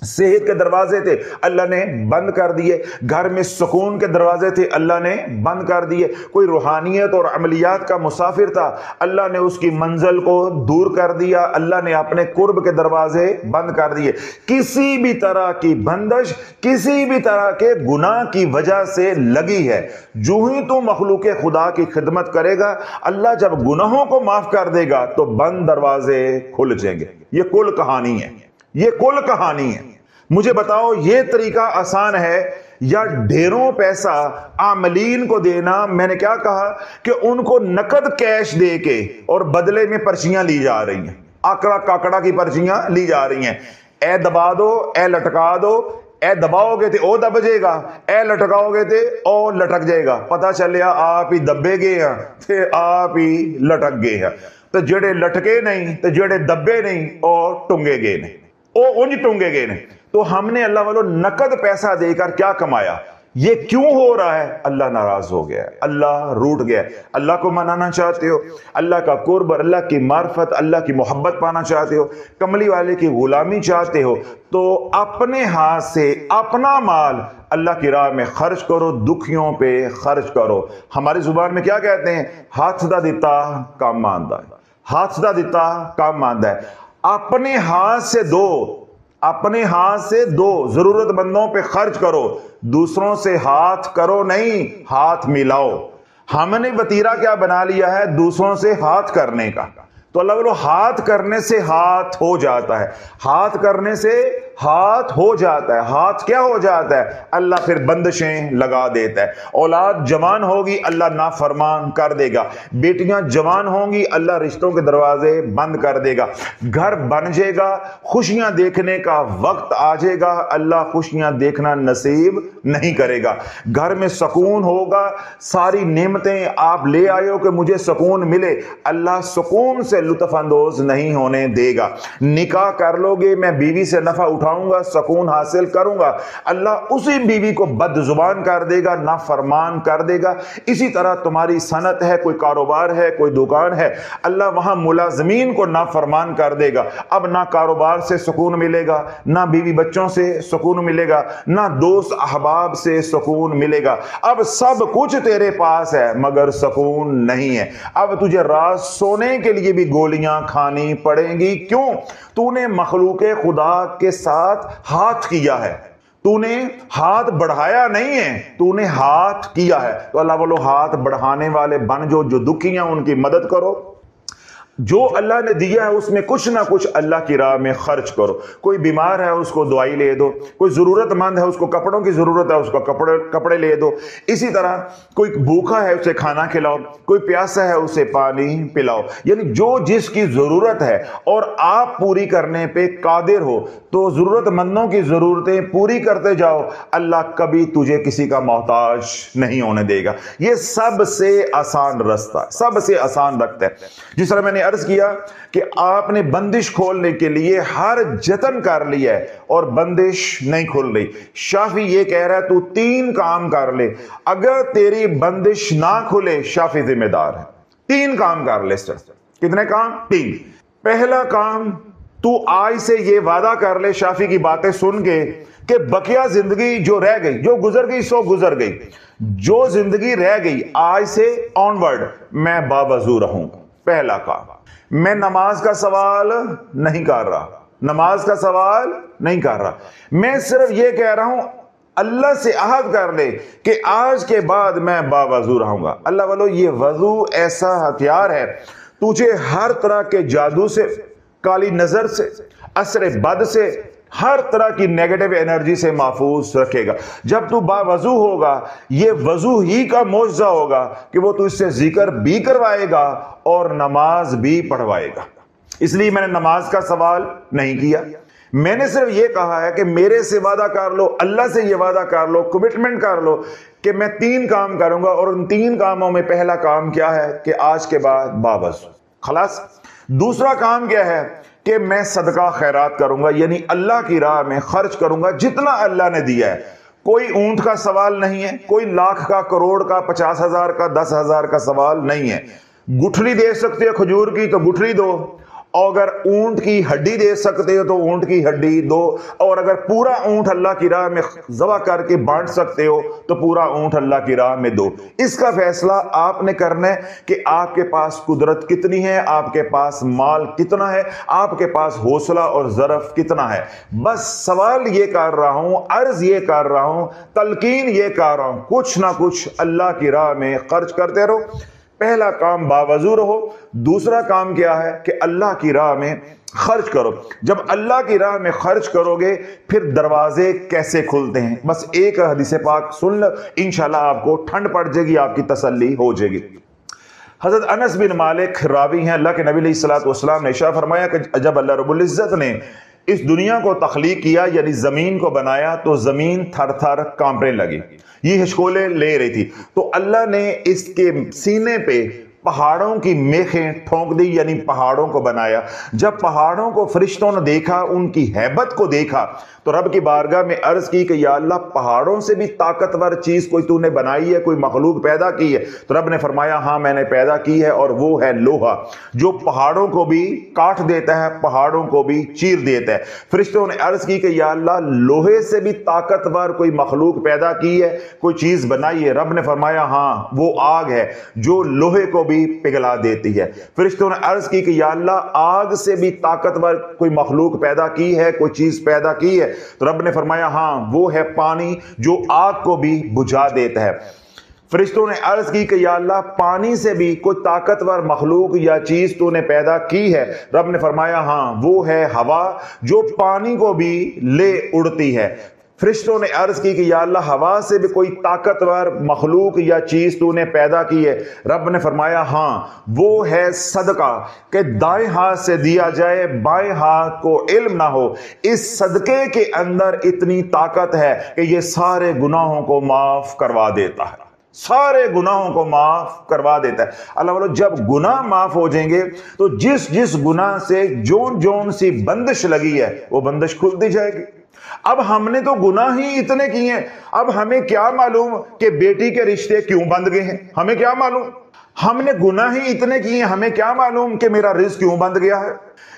صحت کے دروازے تھے اللہ نے بند کر دیے، گھر میں سکون کے دروازے تھے اللہ نے بند کر دیے، کوئی روحانیت اور عملیات کا مسافر تھا اللہ نے اس کی منزل کو دور کر دیا، اللہ نے اپنے قرب کے دروازے بند کر دیے۔ کسی بھی طرح کی بندش، کسی بھی طرح کے گناہ کی وجہ سے لگی ہے، جو ہی تو مخلوق خدا کی خدمت کرے گا اللہ جب گناہوں کو معاف کر دے گا تو بند دروازے کھل جائیں گے۔ یہ کل کہانی ہے، یہ کل کہانی ہے۔ مجھے بتاؤ یہ طریقہ آسان ہے یا ڈھیروں پیسہ عاملین کو دینا؟ میں نے کیا کہا کہ ان کو نقد کیش دے کے اور بدلے میں پرچیاں لی جا رہی ہیں، آکڑا کاکڑا کی پرچیاں لی جا رہی ہیں، اے دبا دو، اے لٹکا دو، اے دباؤ گے تو او دب جائے گا، اے لٹکاؤ گے تو او لٹک جائے گا، پتہ چلیا آپ ہی دبے گئے ہیں تے آپ ہی لٹک گئے ہیں، تو جڑے لٹکے نہیں تو جڑے دبے نہیں او ٹنگے گئے نہیں، او انج ٹنگے گئے نہیں۔ تو ہم نے اللہ والوں نقد پیسہ دے کر کیا کمایا؟ یہ کیوں ہو رہا ہے؟ اللہ ناراض ہو گیا ہے، اللہ روٹ گیا ہے۔ اللہ کو منانا چاہتے ہو، اللہ کا قرب، اللہ کی معرفت، اللہ کی محبت پانا چاہتے ہو، کملی والے کی غلامی چاہتے ہو، تو اپنے ہاتھ سے اپنا مال اللہ کی راہ میں خرچ کرو، دکھیوں پہ خرچ کرو۔ ہماری زبان میں کیا کہتے ہیں؟ ہاتھ دا دیتا کام ماندا ہے، ہاتھ دا دیتا کام ماندا ہے۔ اپنے ہاتھ سے دو، اپنے ہاتھ سے دو، ضرورت مندوں پہ خرچ کرو، دوسروں سے ہاتھ کرو نہیں، ہاتھ ملاؤ۔ ہم نے وتیرہ کیا بنا لیا ہے؟ دوسروں سے ہاتھ کرنے کا۔ تو اللہ بولو ہاتھ کرنے سے ہاتھ ہو جاتا ہے، ہاتھ کرنے سے ہاتھ ہو جاتا ہے۔ ہاتھ کیا ہو جاتا ہے؟ اللہ پھر بندشیں لگا دیتا ہے۔ اولاد جوان ہوگی اللہ نافرمان کر دے گا، بیٹیاں جوان ہوں گی اللہ رشتوں کے دروازے بند کر دے گا، گھر بن جائے گا، خوشیاں دیکھنے کا وقت آ جائے گا اللہ خوشیاں دیکھنا نصیب نہیں کرے گا، گھر میں سکون ہوگا، ساری نعمتیں آپ لے آئے ہو کہ مجھے سکون ملے، اللہ سکون سے لطف اندوز نہیں ہونے دے گا۔ نکاح کر لو گے، میں بیوی سے نفع اٹھاؤں گا، سکون حاصل کروں گا، اللہ اسی بیوی کو بد زبان کر دے گا، نافرمان کر دے گا۔ اسی طرح تمہاری صنعت ہے، کوئی کاروبار ہے، کوئی دکان ہے، اللہ وہاں ملازمین کو نافرمان کر دے گا، اب نہ کاروبار سے سکون ملے گا، نہ بیوی بچوں سے سکون ملے گا، نہ دوست احباب سے سکون ملے گا، اب سب کچھ تیرے پاس ہے مگر سکون نہیں ہے۔ اب تجھے رات سونے کے لیے بھی گولیاں کھانی پڑیں گی۔ کیوں؟ تو نے مخلوق خدا کے ساتھ ہاتھ کیا ہے، تو نے ہاتھ بڑھایا نہیں ہے، تو نے ہاتھ کیا ہے۔ تو اللہ بولو ہاتھ بڑھانے والے بن جو دکھی ہیں ان کی مدد کرو، جو اللہ نے دیا ہے اس میں کچھ نہ کچھ اللہ کی راہ میں خرچ کرو۔ کوئی بیمار ہے اس کو دوائی لے دو، کوئی ضرورت مند ہے اس کو کپڑوں کی ضرورت ہے اس کو کپڑے لے دو، اسی طرح کوئی بھوکا ہے اسے کھانا کھلاؤ، کوئی پیاسا ہے اسے پانی پلاؤ، یعنی جو جس کی ضرورت ہے اور آپ پوری کرنے پہ قادر ہو تو ضرورت مندوں کی ضرورتیں پوری کرتے جاؤ، اللہ کبھی تجھے کسی کا محتاج نہیں ہونے دے گا۔ یہ سب سے آسان رستہ، سب سے آسان رستہ ہے۔ جس طرح میں نے عرض کیا کہ آپ نے بندش کھولنے کے لیے ہر جتن کر لیا ہے اور بندش نہیں کھل رہی، شافی یہ کہہ رہا ہے تو 3 کام کر لے، اگر تیری بندش نہ کھلے شافی ذمہ دار ہے۔ 3 کام کر لے۔ کتنے کام؟ 3۔ پہلا کام، تو آج سے یہ وعدہ کر لے شافی کی باتیں سن کے کہ بقیہ زندگی جو رہ گئی، جو گزر گئی سو گزر گئی، جو زندگی رہ گئی آج سے آنورڈ میں باوضو رہوں۔ پہلا کام، میں نماز کا سوال نہیں کر رہا، نماز کا سوال نہیں کر رہا، میں صرف یہ کہہ رہا ہوں اللہ سے عہد کر لے کہ آج کے بعد میں باوضو رہوں گا۔ اللہ والو یہ وضو ایسا ہتھیار ہے، تجھے ہر طرح کے جادو سے، کالی نظر سے، اثر بد سے، ہر طرح کی نیگیٹو انرجی سے محفوظ رکھے گا۔ جب تو باوضو ہوگا یہ وضو ہی کا معجزہ ہوگا کہ وہ تو اس سے ذکر بھی کروائے گا اور نماز بھی پڑھوائے گا۔ اس لیے میں نے نماز کا سوال نہیں کیا، میں نے صرف یہ کہا ہے کہ میرے سے وعدہ کر لو، اللہ سے یہ وعدہ کر لو، کمٹمنٹ کر لو کہ میں 3 کام کروں گا، اور ان 3 کاموں میں پہلا کام کیا ہے کہ آج کے بعد باوضو، خلاص۔ دوسرا کام کیا ہے کہ میں صدقہ خیرات کروں گا، یعنی اللہ کی راہ میں خرچ کروں گا جتنا اللہ نے دیا ہے۔ کوئی اونٹ کا سوال نہیں ہے، کوئی لاکھ کا، کروڑ کا، 50,000 کا، 10,000 کا سوال نہیں ہے۔ گٹھلی دے سکتے ہو کھجور کی تو گٹھلی دو، اور اگر اونٹ کی ہڈی دے سکتے ہو تو اونٹ کی ہڈی دو، اور اگر پورا اونٹ اللہ کی راہ میں ذبح کر کے بانٹ سکتے ہو تو پورا اونٹ اللہ کی راہ میں دو۔ اس کا فیصلہ آپ نے کرنا ہے کہ آپ کے پاس قدرت کتنی ہے، آپ کے پاس مال کتنا ہے، آپ کے پاس حوصلہ اور ظرف کتنا ہے۔ بس سوال یہ کر رہا ہوں، عرض یہ کر رہا ہوں، تلقین یہ کر رہا ہوں، کچھ نہ کچھ اللہ کی راہ میں خرچ کرتے رہو۔ پہلا کام باوضو رہو، دوسرا کام کیا ہے کہ اللہ کی راہ میں خرچ کرو۔ جب اللہ کی راہ میں خرچ کرو گے پھر دروازے کیسے کھلتے ہیں، بس ایک حدیث پاک سن لو، انشاءاللہ آپ کو ٹھنڈ پڑ جائے گی، آپ کی تسلی ہو جائے گی۔ حضرت انس بن مالک راوی ہیں، اللہ کے نبی علیہ الصلوۃ والسلام نے ارشاد فرمایا کہ جب اللہ رب العزت نے اس دنیا کو تخلیق کیا، یعنی زمین کو بنایا، تو زمین تھر تھر کانپنے لگی، یہ ہچکولے لے رہی تھی، تو اللہ نے اس کے سینے پہ پہاڑوں کی میخیں ٹھونک دی، یعنی پہاڑوں کو بنایا۔ جب پہاڑوں کو فرشتوں نے دیکھا، ان کی ہیبت کو دیکھا، تو رب کی بارگاہ میں عرض کی کہ یا اللہ، پہاڑوں سے بھی طاقتور چیز کوئی تو نے بنائی ہے، کوئی مخلوق پیدا کی ہے؟ تو رب نے فرمایا ہاں میں نے پیدا کی ہے، اور وہ ہے لوہا، جو پہاڑوں کو بھی کاٹ دیتا ہے، پہاڑوں کو بھی چیر دیتا ہے۔ فرشتوں نے عرض کی کہ یا اللہ، لوہے سے بھی طاقتور کوئی مخلوق پیدا کی ہے، کوئی چیز بنائی ہے؟ رب نے فرمایا ہاں، وہ آگ ہے جو لوہے کو بھی پگھلا دیتی ہے۔ فرشتوں نے عرض کی کہ یا اللہ، آگ سے بھی طاقتور کوئی مخلوق پیدا کی ہے، کوئی چیز پیدا کی ہے؟ تو رب نے فرمایا ہاں، وہ ہے پانی جو آگ کو بھی بجھا دیتا ہے۔ فرشتوں نے عرض کی کہ یا اللہ، پانی سے بھی کوئی طاقتور مخلوق یا چیز تو نے پیدا کی ہے؟ رب نے فرمایا ہاں، وہ ہے ہوا جو پانی کو بھی لے اڑتی ہے۔ فرشتوں نے عرض کی کہ یا اللہ، ہوا سے بھی کوئی طاقتور مخلوق یا چیز تو نے پیدا کی ہے؟ رب نے فرمایا ہاں، وہ ہے صدقہ، کہ دائیں ہاتھ سے دیا جائے، بائیں ہاتھ کو علم نہ ہو۔ اس صدقے کے اندر اتنی طاقت ہے کہ یہ سارے گناہوں کو معاف کروا دیتا ہے، سارے گناہوں کو معاف کروا دیتا ہے۔ اللہ والو، جب گناہ معاف ہو جائیں گے تو جس جس گناہ سے جون جون سی بندش لگی ہے وہ بندش کھلتی جائے گی۔ اب ہم نے تو گناہ ہی اتنے کیے ہیں، اب ہمیں کیا معلوم کہ بیٹی کے رشتے کیوں بند گئے ہیں؟ ہمیں کیا معلوم؟ ہم نے گناہ ہی اتنے کیے ہیں، ہمیں کیا معلوم کہ میرا رزق کیوں بند گیا ہے؟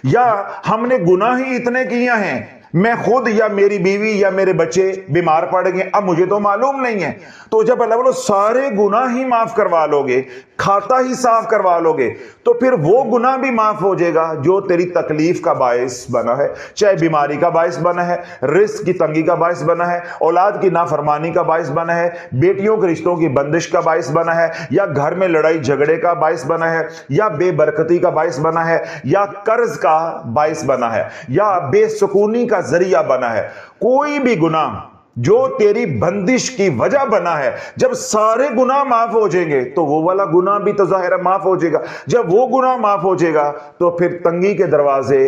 یا ہم نے گناہ ہی اتنے کیے ہیں، میں خود یا میری بیوی یا میرے بچے بیمار پڑ گئے، اب مجھے تو معلوم نہیں ہے۔ تو جب اللہ والو سارے گناہ ہی معاف کروا لو گے، کھاتا ہی صاف کروا لو گے، تو پھر وہ گناہ بھی معاف ہو جائے گا جو تیری تکلیف کا باعث بنا ہے، چاہے بیماری کا باعث بنا ہے، رزق کی تنگی کا باعث بنا ہے، اولاد کی نافرمانی کا باعث بنا ہے، بیٹیوں کے رشتوں کی بندش کا باعث بنا ہے، یا گھر میں لڑائی جھگڑے کا باعث بنا ہے، یا بے برکتی کا باعث بنا ہے، یا قرض کا باعث بنا ہے، یا بے سکونی کا ذریعہ بنا ہے۔ کوئی بھی گناہ جو تیری بندش کی وجہ بنا ہے، جب سارے گناہ معاف ہو جائیں گے تو وہ والا گناہ بھی تو ظاہر معاف ہو جائے گا۔ جب وہ گناہ معاف ہو جائے گا تو پھر تنگی کے دروازے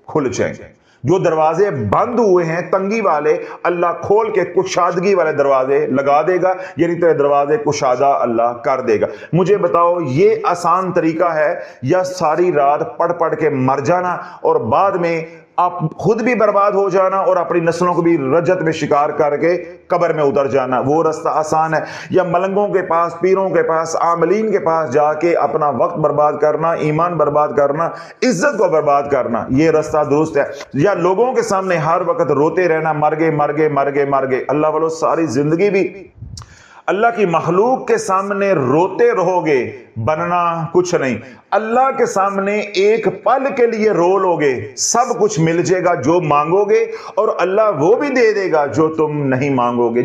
کھل جائیں گے۔ جو دروازے بند ہوئے ہیں تنگی والے، اللہ کھول کے کشادگی والے دروازے لگا دے گا، یعنی تیرے دروازے کشادہ اللہ کر دے گا۔ مجھے بتاؤ، یہ آسان طریقہ ہے یا ساری رات پڑھ پڑھ کے مر جانا اور بعد میں آپ خود بھی برباد ہو جانا اور اپنی نسلوں کو بھی رجت میں شکار کر کے قبر میں اتر جانا؟ وہ رستہ آسان ہے؟ یا ملنگوں کے پاس، پیروں کے پاس، عاملین کے پاس جا کے اپنا وقت برباد کرنا، ایمان برباد کرنا، عزت کو برباد کرنا، یہ رستہ درست ہے؟ یا لوگوں کے سامنے ہر وقت روتے رہنا، مر گئے مر گئے مر گئے مر گئے؟ اللہ والو، ساری زندگی بھی اللہ کی مخلوق کے سامنے روتے رہو گے، بننا کچھ نہیں۔ اللہ کے سامنے ایک پل کے لیے رو لو گے، سب کچھ مل جائے گا جو مانگو گے، اور اللہ وہ بھی دے دے گا جو تم نہیں مانگو گے۔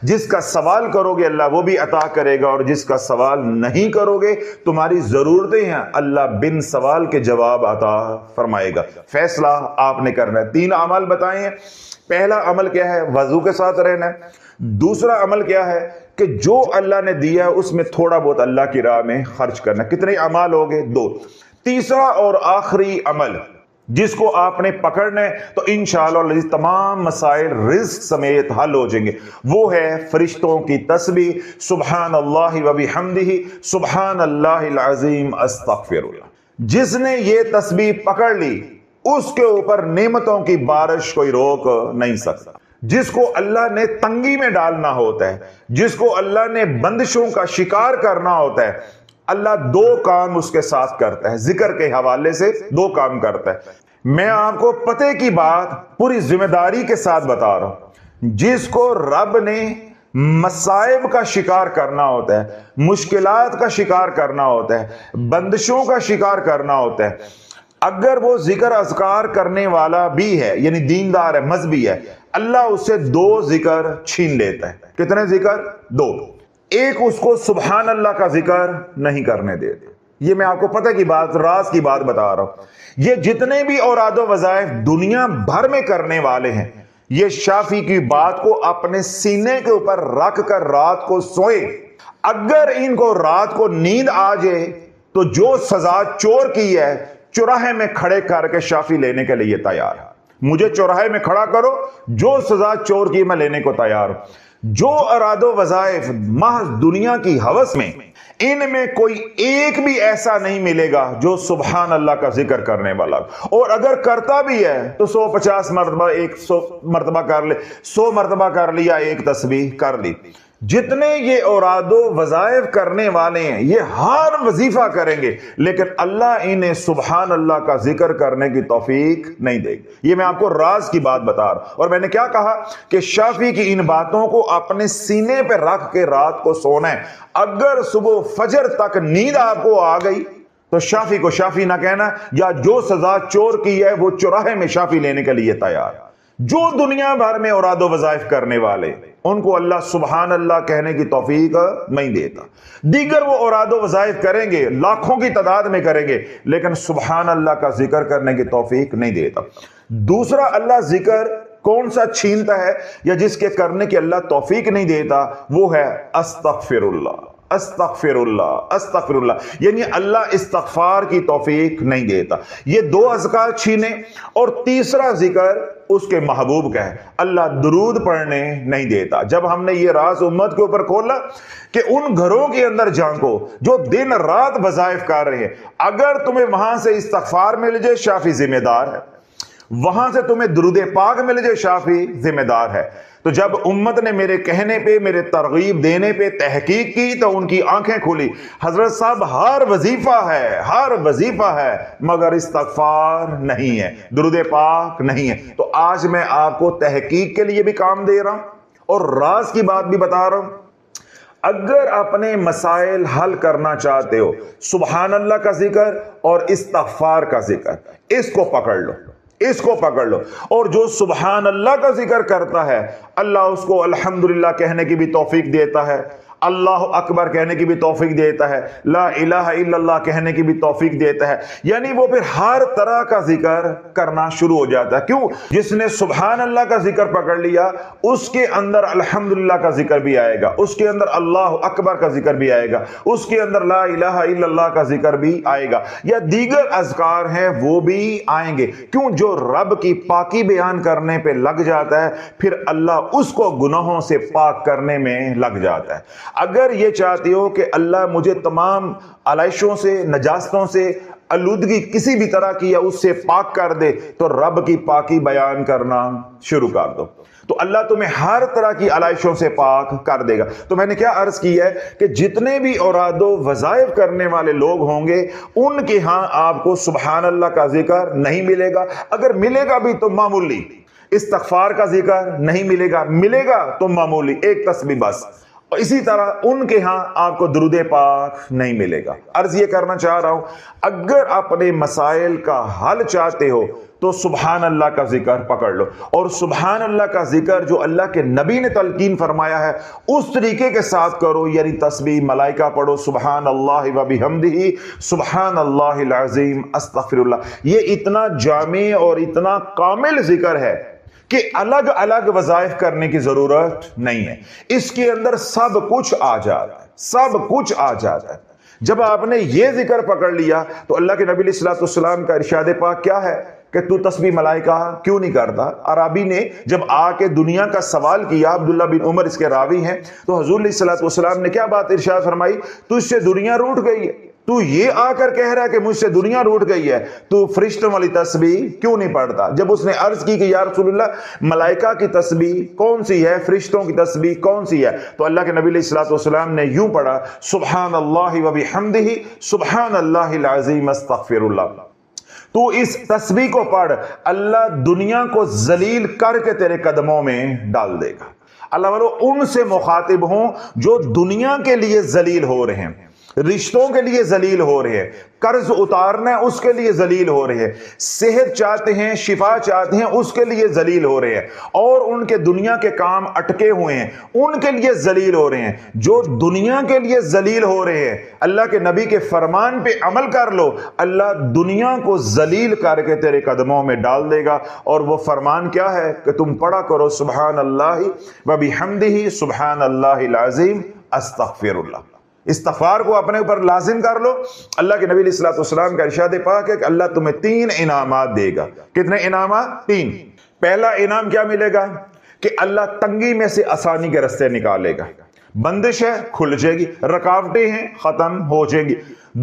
جس کا سوال کرو گے اللہ وہ بھی عطا کرے گا، اور جس کا سوال نہیں کرو گے، تمہاری ضرورتیں ہیں، اللہ بن سوال کے جواب عطا فرمائے گا۔ فیصلہ آپ نے کرنا ہے۔ 3 اعمال بتائے ہیں۔ پہلا عمل کیا ہے؟ وضو کے ساتھ رہنا ہے۔ دوسرا عمل کیا ہے کہ جو اللہ نے دیا ہے اس میں تھوڑا بہت اللہ کی راہ میں خرچ کرنا۔ کتنے اعمال ہو گئے؟ 2۔ تیسرا اور آخری عمل جس کو آپ نے پکڑنا ہے تو انشاءاللہ تمام مسائل رزق سمیت حل ہو جائیں گے، وہ ہے فرشتوں کی تسبیح، سبحان اللہ و بحمدہ، سبحان اللہ العظیم، استغفر اللہ۔ جس نے یہ تسبیح پکڑ لی اس کے اوپر نعمتوں کی بارش کوئی روک نہیں سکتا۔ جس کو اللہ نے تنگی میں ڈالنا ہوتا ہے، جس کو اللہ نے بندشوں کا شکار کرنا ہوتا ہے، اللہ دو کام اس کے ساتھ کرتا ہے، ذکر کے حوالے سے دو کام کرتا ہے۔ میں آپ کو پتے کی بات پوری ذمہ داری کے ساتھ بتا رہا ہوں، جس کو رب نے مصائب کا شکار کرنا ہوتا ہے، مشکلات کا شکار کرنا ہوتا ہے، بندشوں کا شکار کرنا ہوتا ہے، اگر وہ ذکر اذکار کرنے والا بھی ہے، یعنی دیندار ہے، مذہبی ہے، اللہ اس سے دو ذکر چھین لیتا ہے۔ کتنے ذکر؟ دو۔ ایک، اس کو سبحان اللہ کا ذکر نہیں کرنے دیتے۔ یہ میں آپ کو پتہ کی بات، راز کی بات بتا رہا ہوں۔ یہ جتنے بھی اوراد و وظائف دنیا بھر میں کرنے والے ہیں، یہ شافی کی بات کو اپنے سینے کے اوپر رکھ کر رات کو سوئیں۔ اگر ان کو رات کو نیند آ جائے تو جو سزا چور کی ہے، چوراہے میں کھڑے کر کے شافی لینے کے لیے تیار ہے۔ مجھے چوراہے میں کھڑا کرو، جو سزا چور کی میں لینے کو تیار ہوں۔ جو اراد و وظائف محض دنیا کی ہوس میں، ان میں کوئی ایک بھی ایسا نہیں ملے گا جو سبحان اللہ کا ذکر کرنے والا، اور اگر کرتا بھی ہے تو 150 مرتبہ، 100 مرتبہ کر لے، 100 مرتبہ کر لیا، ایک تسبیح کر لی۔ جتنے یہ اوراد و وظائف کرنے والے ہیں، یہ ہر وظیفہ کریں گے، لیکن اللہ انہیں سبحان اللہ کا ذکر کرنے کی توفیق نہیں دے گی۔ یہ میں آپ کو راز کی بات بتا رہا ہوں۔ اور میں نے کیا کہا کہ شافی کی ان باتوں کو اپنے سینے پہ رکھ کے رات کو سونا ہے۔ اگر صبح فجر تک نیند آپ کو آ گئی تو شافی کو شافی نہ کہنا، یا جو سزا چور کی ہے وہ چوراہے میں شافی لینے کے لیے تیار۔ جو دنیا بھر میں اوراد و وظائف کرنے والے، ان کو اللہ سبحان اللہ کہنے کی توفیق نہیں دیتا۔ دیگر وہ اوراد و وظائف کریں گے، لاکھوں کی تعداد میں کریں گے، لیکن سبحان اللہ کا ذکر کرنے کی توفیق نہیں دیتا۔ دوسرا، اللہ ذکر کون سا چھینتا ہے یا جس کے کرنے کی اللہ توفیق نہیں دیتا، وہ ہے استغفر اللہ، استغفر اللہ، استغفر اللہ، یعنی اللہ استغفار کی توفیق نہیں دیتا۔ یہ دو اذکار چھینے۔ اور تیسرا ذکر اس کے محبوب کا ہے، اللہ درود پڑھنے نہیں دیتا۔ جب ہم نے یہ راز امت کے اوپر کھولا کہ ان گھروں کے اندر جھانکو جو دن رات وظائف کر رہے ہیں، اگر تمہیں وہاں سے استغفار مل جائے، شافی ذمہ دار ہے۔ وہاں سے تمہیں درود پاک مل جائے، شافی ذمہ دار ہے۔ تو جب امت نے میرے کہنے پہ، میرے ترغیب دینے پہ تحقیق کی تو ان کی آنکھیں کھلی، حضرت صاحب ہر وظیفہ ہے، ہر وظیفہ ہے، مگر استغفار نہیں ہے، درود پاک نہیں ہے۔ تو آج میں آپ کو تحقیق کے لیے بھی کام دے رہا ہوں اور راز کی بات بھی بتا رہا ہوں۔ اگر اپنے مسائل حل کرنا چاہتے ہو، سبحان اللہ کا ذکر اور استغفار کا ذکر، اس کو پکڑ لو، اس کو پکڑ لو۔ اور جو سبحان اللہ کا ذکر کرتا ہے، اللہ اس کو الحمدللہ کہنے کی بھی توفیق دیتا ہے، اللہ اکبر کہنے کی بھی توفیق دیتا ہے، لا الہ الا اللہ کہنے کی بھی توفیق دیتا ہے، یعنی وہ پھر ہر طرح کا ذکر کرنا شروع ہو جاتا ہے۔ کیوں؟ جس نے سبحان اللہ کا ذکر پکڑ لیا، اس کے اندر الحمدللہ کا ذکر بھی آئے گا، اس کے اندر اللہ اکبر کا ذکر بھی آئے گا، اس کے اندر لا الہ الا اللہ کا ذکر بھی آئے گا، یا دیگر اذکار ہیں وہ بھی آئیں گے۔ کیوں؟ جو رب کی پاکی بیان کرنے پہ لگ جاتا ہے، پھر اللہ اس کو گناہوں سے پاک کرنے میں لگ جاتا ہے۔ اگر یہ چاہتے ہو کہ اللہ مجھے تمام علائشوں سے، نجاستوں سے، آلودگی کسی بھی طرح کی یا اس سے پاک کر دے، تو رب کی پاکی بیان کرنا شروع کر دو، تو اللہ تمہیں ہر طرح کی علائشوں سے پاک کر دے گا۔ تو میں نے کیا عرض کی ہے کہ جتنے بھی اوراد و وظائف کرنے والے لوگ ہوں گے، ان کے ہاں آپ کو سبحان اللہ کا ذکر نہیں ملے گا، اگر ملے گا بھی تو معمولی۔ استغفار کا ذکر نہیں ملے گا، ملے گا تو معمولی، ایک تسبیح بس۔ اور اسی طرح ان کے ہاں آپ کو درود پاک نہیں ملے گا۔ عرض یہ کرنا چاہ رہا ہوں، اگر اپنے مسائل کا حل چاہتے ہو تو سبحان اللہ کا ذکر پکڑ لو، اور سبحان اللہ کا ذکر جو اللہ کے نبی نے تلقین فرمایا ہے اس طریقے کے ساتھ کرو، یعنی تسبیح ملائکہ پڑھو، سبحان اللہ و بحمدہ، سبحان اللہ العظیم، استغفر اللہ۔ یہ اتنا جامع اور اتنا کامل ذکر ہے کہ الگ الگ وظائف کرنے کی ضرورت نہیں ہے، اس کے اندر سب کچھ آ جاتا ہے، سب کچھ آ جاتا ہے۔ جب آپ نے یہ ذکر پکڑ لیا تو اللہ کے نبی علیہ الصلوۃ والسلام کا ارشاد پاک کیا ہے کہ تو تسبیح ملائکہ کیوں نہیں کرتا؟ عربی نے جب آ کے دنیا کا سوال کیا، عبداللہ بن عمر اس کے راوی ہیں، تو حضور علیہ الصلوۃ والسلام نے کیا بات ارشاد فرمائی؟ تو اس سے دنیا روٹ گئی ہے، تو یہ آ کر کہہ رہا ہے کہ مجھ سے دنیا روٹ گئی ہے، تو فرشتوں والی تسبیح کیوں نہیں پڑھتا؟ جب اس نے عرض کی کہ یا رسول اللہ ملائکہ کی تسبیح کون سی ہے، فرشتوں کی تسبیح کون سی ہے، تو اللہ کے نبی علیہ الصلوۃ والسلام نے یوں پڑھا سبحان اللہ و بحمدہ سبحان اللہ العظیم استغفر اللہ۔ تو اس تسبیح کو پڑھ، اللہ دنیا کو ذلیل کر کے تیرے قدموں میں ڈال دے گا۔ اللہ والو ان سے مخاطب ہوں جو دنیا کے لیے ذلیل ہو رہے ہیں، رشتوں کے لیے ذلیل ہو رہے ہیں، قرض اتارنا ہے اس کے لیے ذلیل ہو رہے ہیں، صحت چاہتے ہیں، شفا چاہتے ہیں اس کے لیے ذلیل ہو رہے ہیں، اور ان کے دنیا کے کام اٹکے ہوئے ہیں ان کے لیے ذلیل ہو رہے ہیں۔ جو دنیا کے لیے ذلیل ہو رہے ہیں، اللہ کے نبی کے فرمان پہ عمل کر لو، اللہ دنیا کو ذلیل کر کے تیرے قدموں میں ڈال دے گا۔ اور وہ فرمان کیا ہے کہ تم پڑھا کرو سبحان اللہ و بحمدہ سبحان اللہ العظیم استغفر اللہ۔ استغفار کو اپنے اوپر لازم کر لو۔ اللہ کے نبی علیہ الصلوۃ والسلام کا ارشاد پاک ہے کہ اللہ تمہیں 3 انعامات دے گا۔ کتنے انعامات؟ 3۔ پہلا انعام کیا ملے گا کہ اللہ تنگی میں سے آسانی کے راستے نکالے گا، بندش ہے کھل جائے گی، رکاوٹیں ہیں ختم ہو جائے گی۔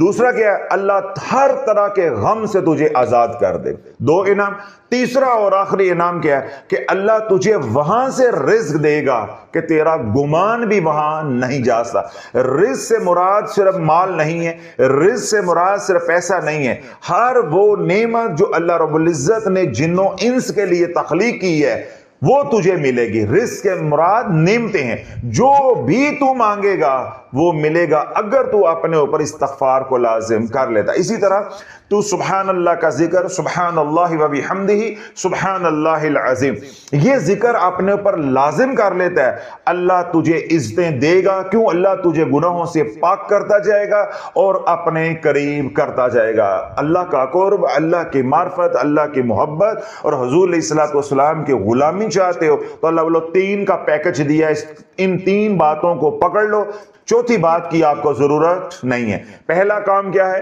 دوسرا کیا ہے؟ اللہ ہر طرح کے غم سے تجھے آزاد کر دے۔ 2 انعام۔ تیسرا اور آخری انعام کیا ہے کہ اللہ تجھے وہاں سے رزق دے گا کہ تیرا گمان بھی وہاں نہیں جا سکتا۔ رزق سے مراد صرف مال نہیں ہے، رزق سے مراد صرف پیسہ نہیں ہے، ہر وہ نعمت جو اللہ رب العزت نے جنوں انس کے لیے تخلیق کی ہے وہ تجھے ملے گی۔ رزق کے مراد نعمتیں ہیں، جو بھی تو مانگے گا وہ ملے گا اگر تو اپنے اوپر استغفار کو لازم کر لیتا۔ اسی طرح تو سبحان اللہ کا ذکر، سبحان اللہ و بحمدہ سبحان اللہ العظیم، یہ ذکر اپنے اوپر لازم کر لیتا ہے، اللہ تجھے عزتیں دے گا۔ کیوں؟ اللہ تجھے گناہوں سے پاک کرتا جائے گا اور اپنے قریب کرتا جائے گا۔ اللہ کا قرب، اللہ کی معرفت، اللہ کی محبت اور حضور علیہ الصلوۃ والسلام کی غلامی چاہتے ہو تو اللہ والو 3 کا پیکج دیا ہے۔ ان 3 باتوں کو پکڑ لو، چوتھی بات کی آپ کو ضرورت نہیں ہے۔ پہلا کام کیا ہے؟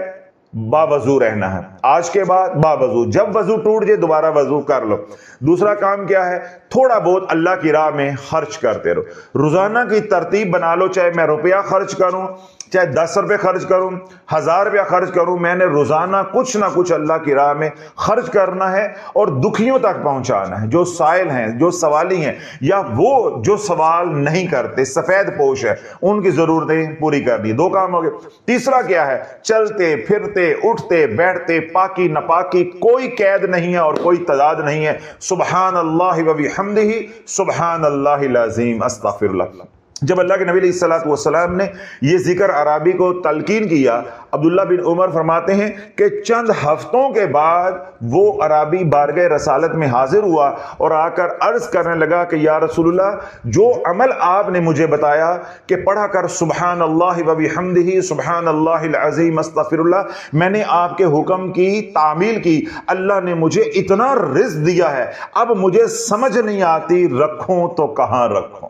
باوضو رہنا ہے، آج کے بعد باوضو، جب وضو ٹوٹ جائے دوبارہ وضو کر لو۔ دوسرا کام کیا ہے؟ تھوڑا بہت اللہ کی راہ میں خرچ کرتے رہو، روزانہ کی ترتیب بنا لو، چاہے میں روپیہ خرچ کروں، چاہے 10 روپے خرچ کروں، 1000 روپیہ خرچ کروں، میں نے روزانہ کچھ نہ کچھ اللہ کی راہ میں خرچ کرنا ہے اور دکھیوں تک پہنچانا ہے، جو سائل ہیں، جو سوالی ہیں، یا وہ جو سوال نہیں کرتے، سفید پوش ہے، ان کی ضرورتیں پوری کرنی۔ 2 کام ہو گئے۔ تیسرا کیا ہے؟ چلتے پھرتے اٹھتے بیٹھتے پاکی نپاکی کوئی قید نہیں ہے اور کوئی تعداد نہیں ہے۔ سبحان اللہ و بحمدہ سبحان اللہ العظیم استغفر اللہ۔ جب اللہ کے نبی علیہ الصلوۃ والسلام نے یہ ذکر عربی کو تلقین کیا، عبداللہ بن عمر فرماتے ہیں کہ چند ہفتوں کے بعد وہ عربی بارگاہ رسالت میں حاضر ہوا اور آ کر عرض کرنے لگا کہ یا رسول اللہ، جو عمل آپ نے مجھے بتایا کہ پڑھا کر سبحان اللہ و بحمدہ سبحان اللہ العظیم استغفر اللہ، میں نے آپ کے حکم کی تعمیل کی، اللہ نے مجھے اتنا رزق دیا ہے، اب مجھے سمجھ نہیں آتی رکھوں تو کہاں رکھوں،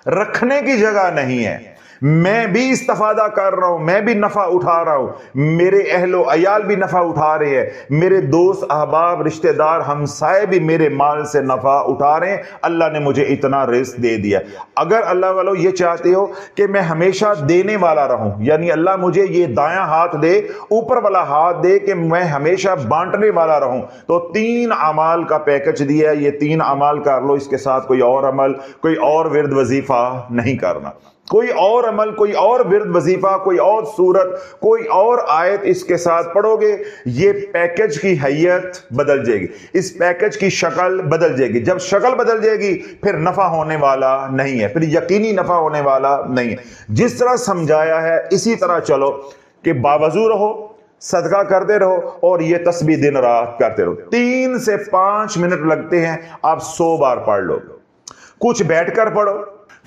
رکھنے کی جگہ نہیں ہے، میں بھی استفادہ کر رہا ہوں، میں بھی نفع اٹھا رہا ہوں، میرے اہل و عیال بھی نفع اٹھا رہے ہیں، میرے دوست احباب رشتہ دار ہمسائے بھی میرے مال سے نفع اٹھا رہے ہیں، اللہ نے مجھے اتنا رزق دے دیا۔ اگر اللہ والو یہ چاہتے ہو کہ میں ہمیشہ دینے والا رہوں، یعنی اللہ مجھے یہ دایاں ہاتھ دے، اوپر والا ہاتھ دے کہ میں ہمیشہ بانٹنے والا رہوں، تو 3 اعمال کا پیکج دیا ہے، یہ 3 اعمال کر لو، اس کے ساتھ کوئی اور عمل، کوئی اور ورد وظیفہ نہیں کرنا، کوئی اور عمل، کوئی اور ورد وظیفہ، کوئی اور سورت، کوئی اور آیت اس کے ساتھ پڑھو گے، یہ پیکج کی حیت بدل جائے گی، اس پیکج کی شکل بدل جائے گی۔ جب شکل بدل جائے گی پھر نفع ہونے والا نہیں ہے، پھر یقینی نفع ہونے والا نہیں ہے۔ جس طرح سمجھایا ہے اسی طرح چلو کہ باوضو رہو، صدقہ کرتے رہو اور یہ تسبیح دن رات کرتے رہو۔ 3 سے 5 منٹ لگتے ہیں، آپ 100 بار پڑھ لو۔ کچھ بیٹھ کر پڑھو،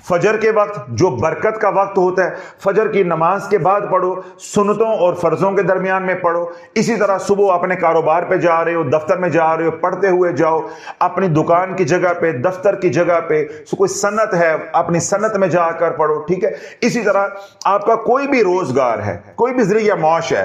فجر کے وقت جو برکت کا وقت ہوتا ہے فجر کی نماز کے بعد پڑھو، سنتوں اور فرضوں کے درمیان میں پڑھو۔ اسی طرح صبح اپنے کاروبار پہ جا رہے ہو، دفتر میں جا رہے ہو، پڑھتے ہوئے جاؤ، اپنی دکان کی جگہ پہ، دفتر کی جگہ پہ کوئی صنعت ہے اپنی صنعت میں جا کر پڑھو، ٹھیک ہے۔ اسی طرح آپ کا کوئی بھی روزگار ہے، کوئی بھی ذریعہ معاش ہے،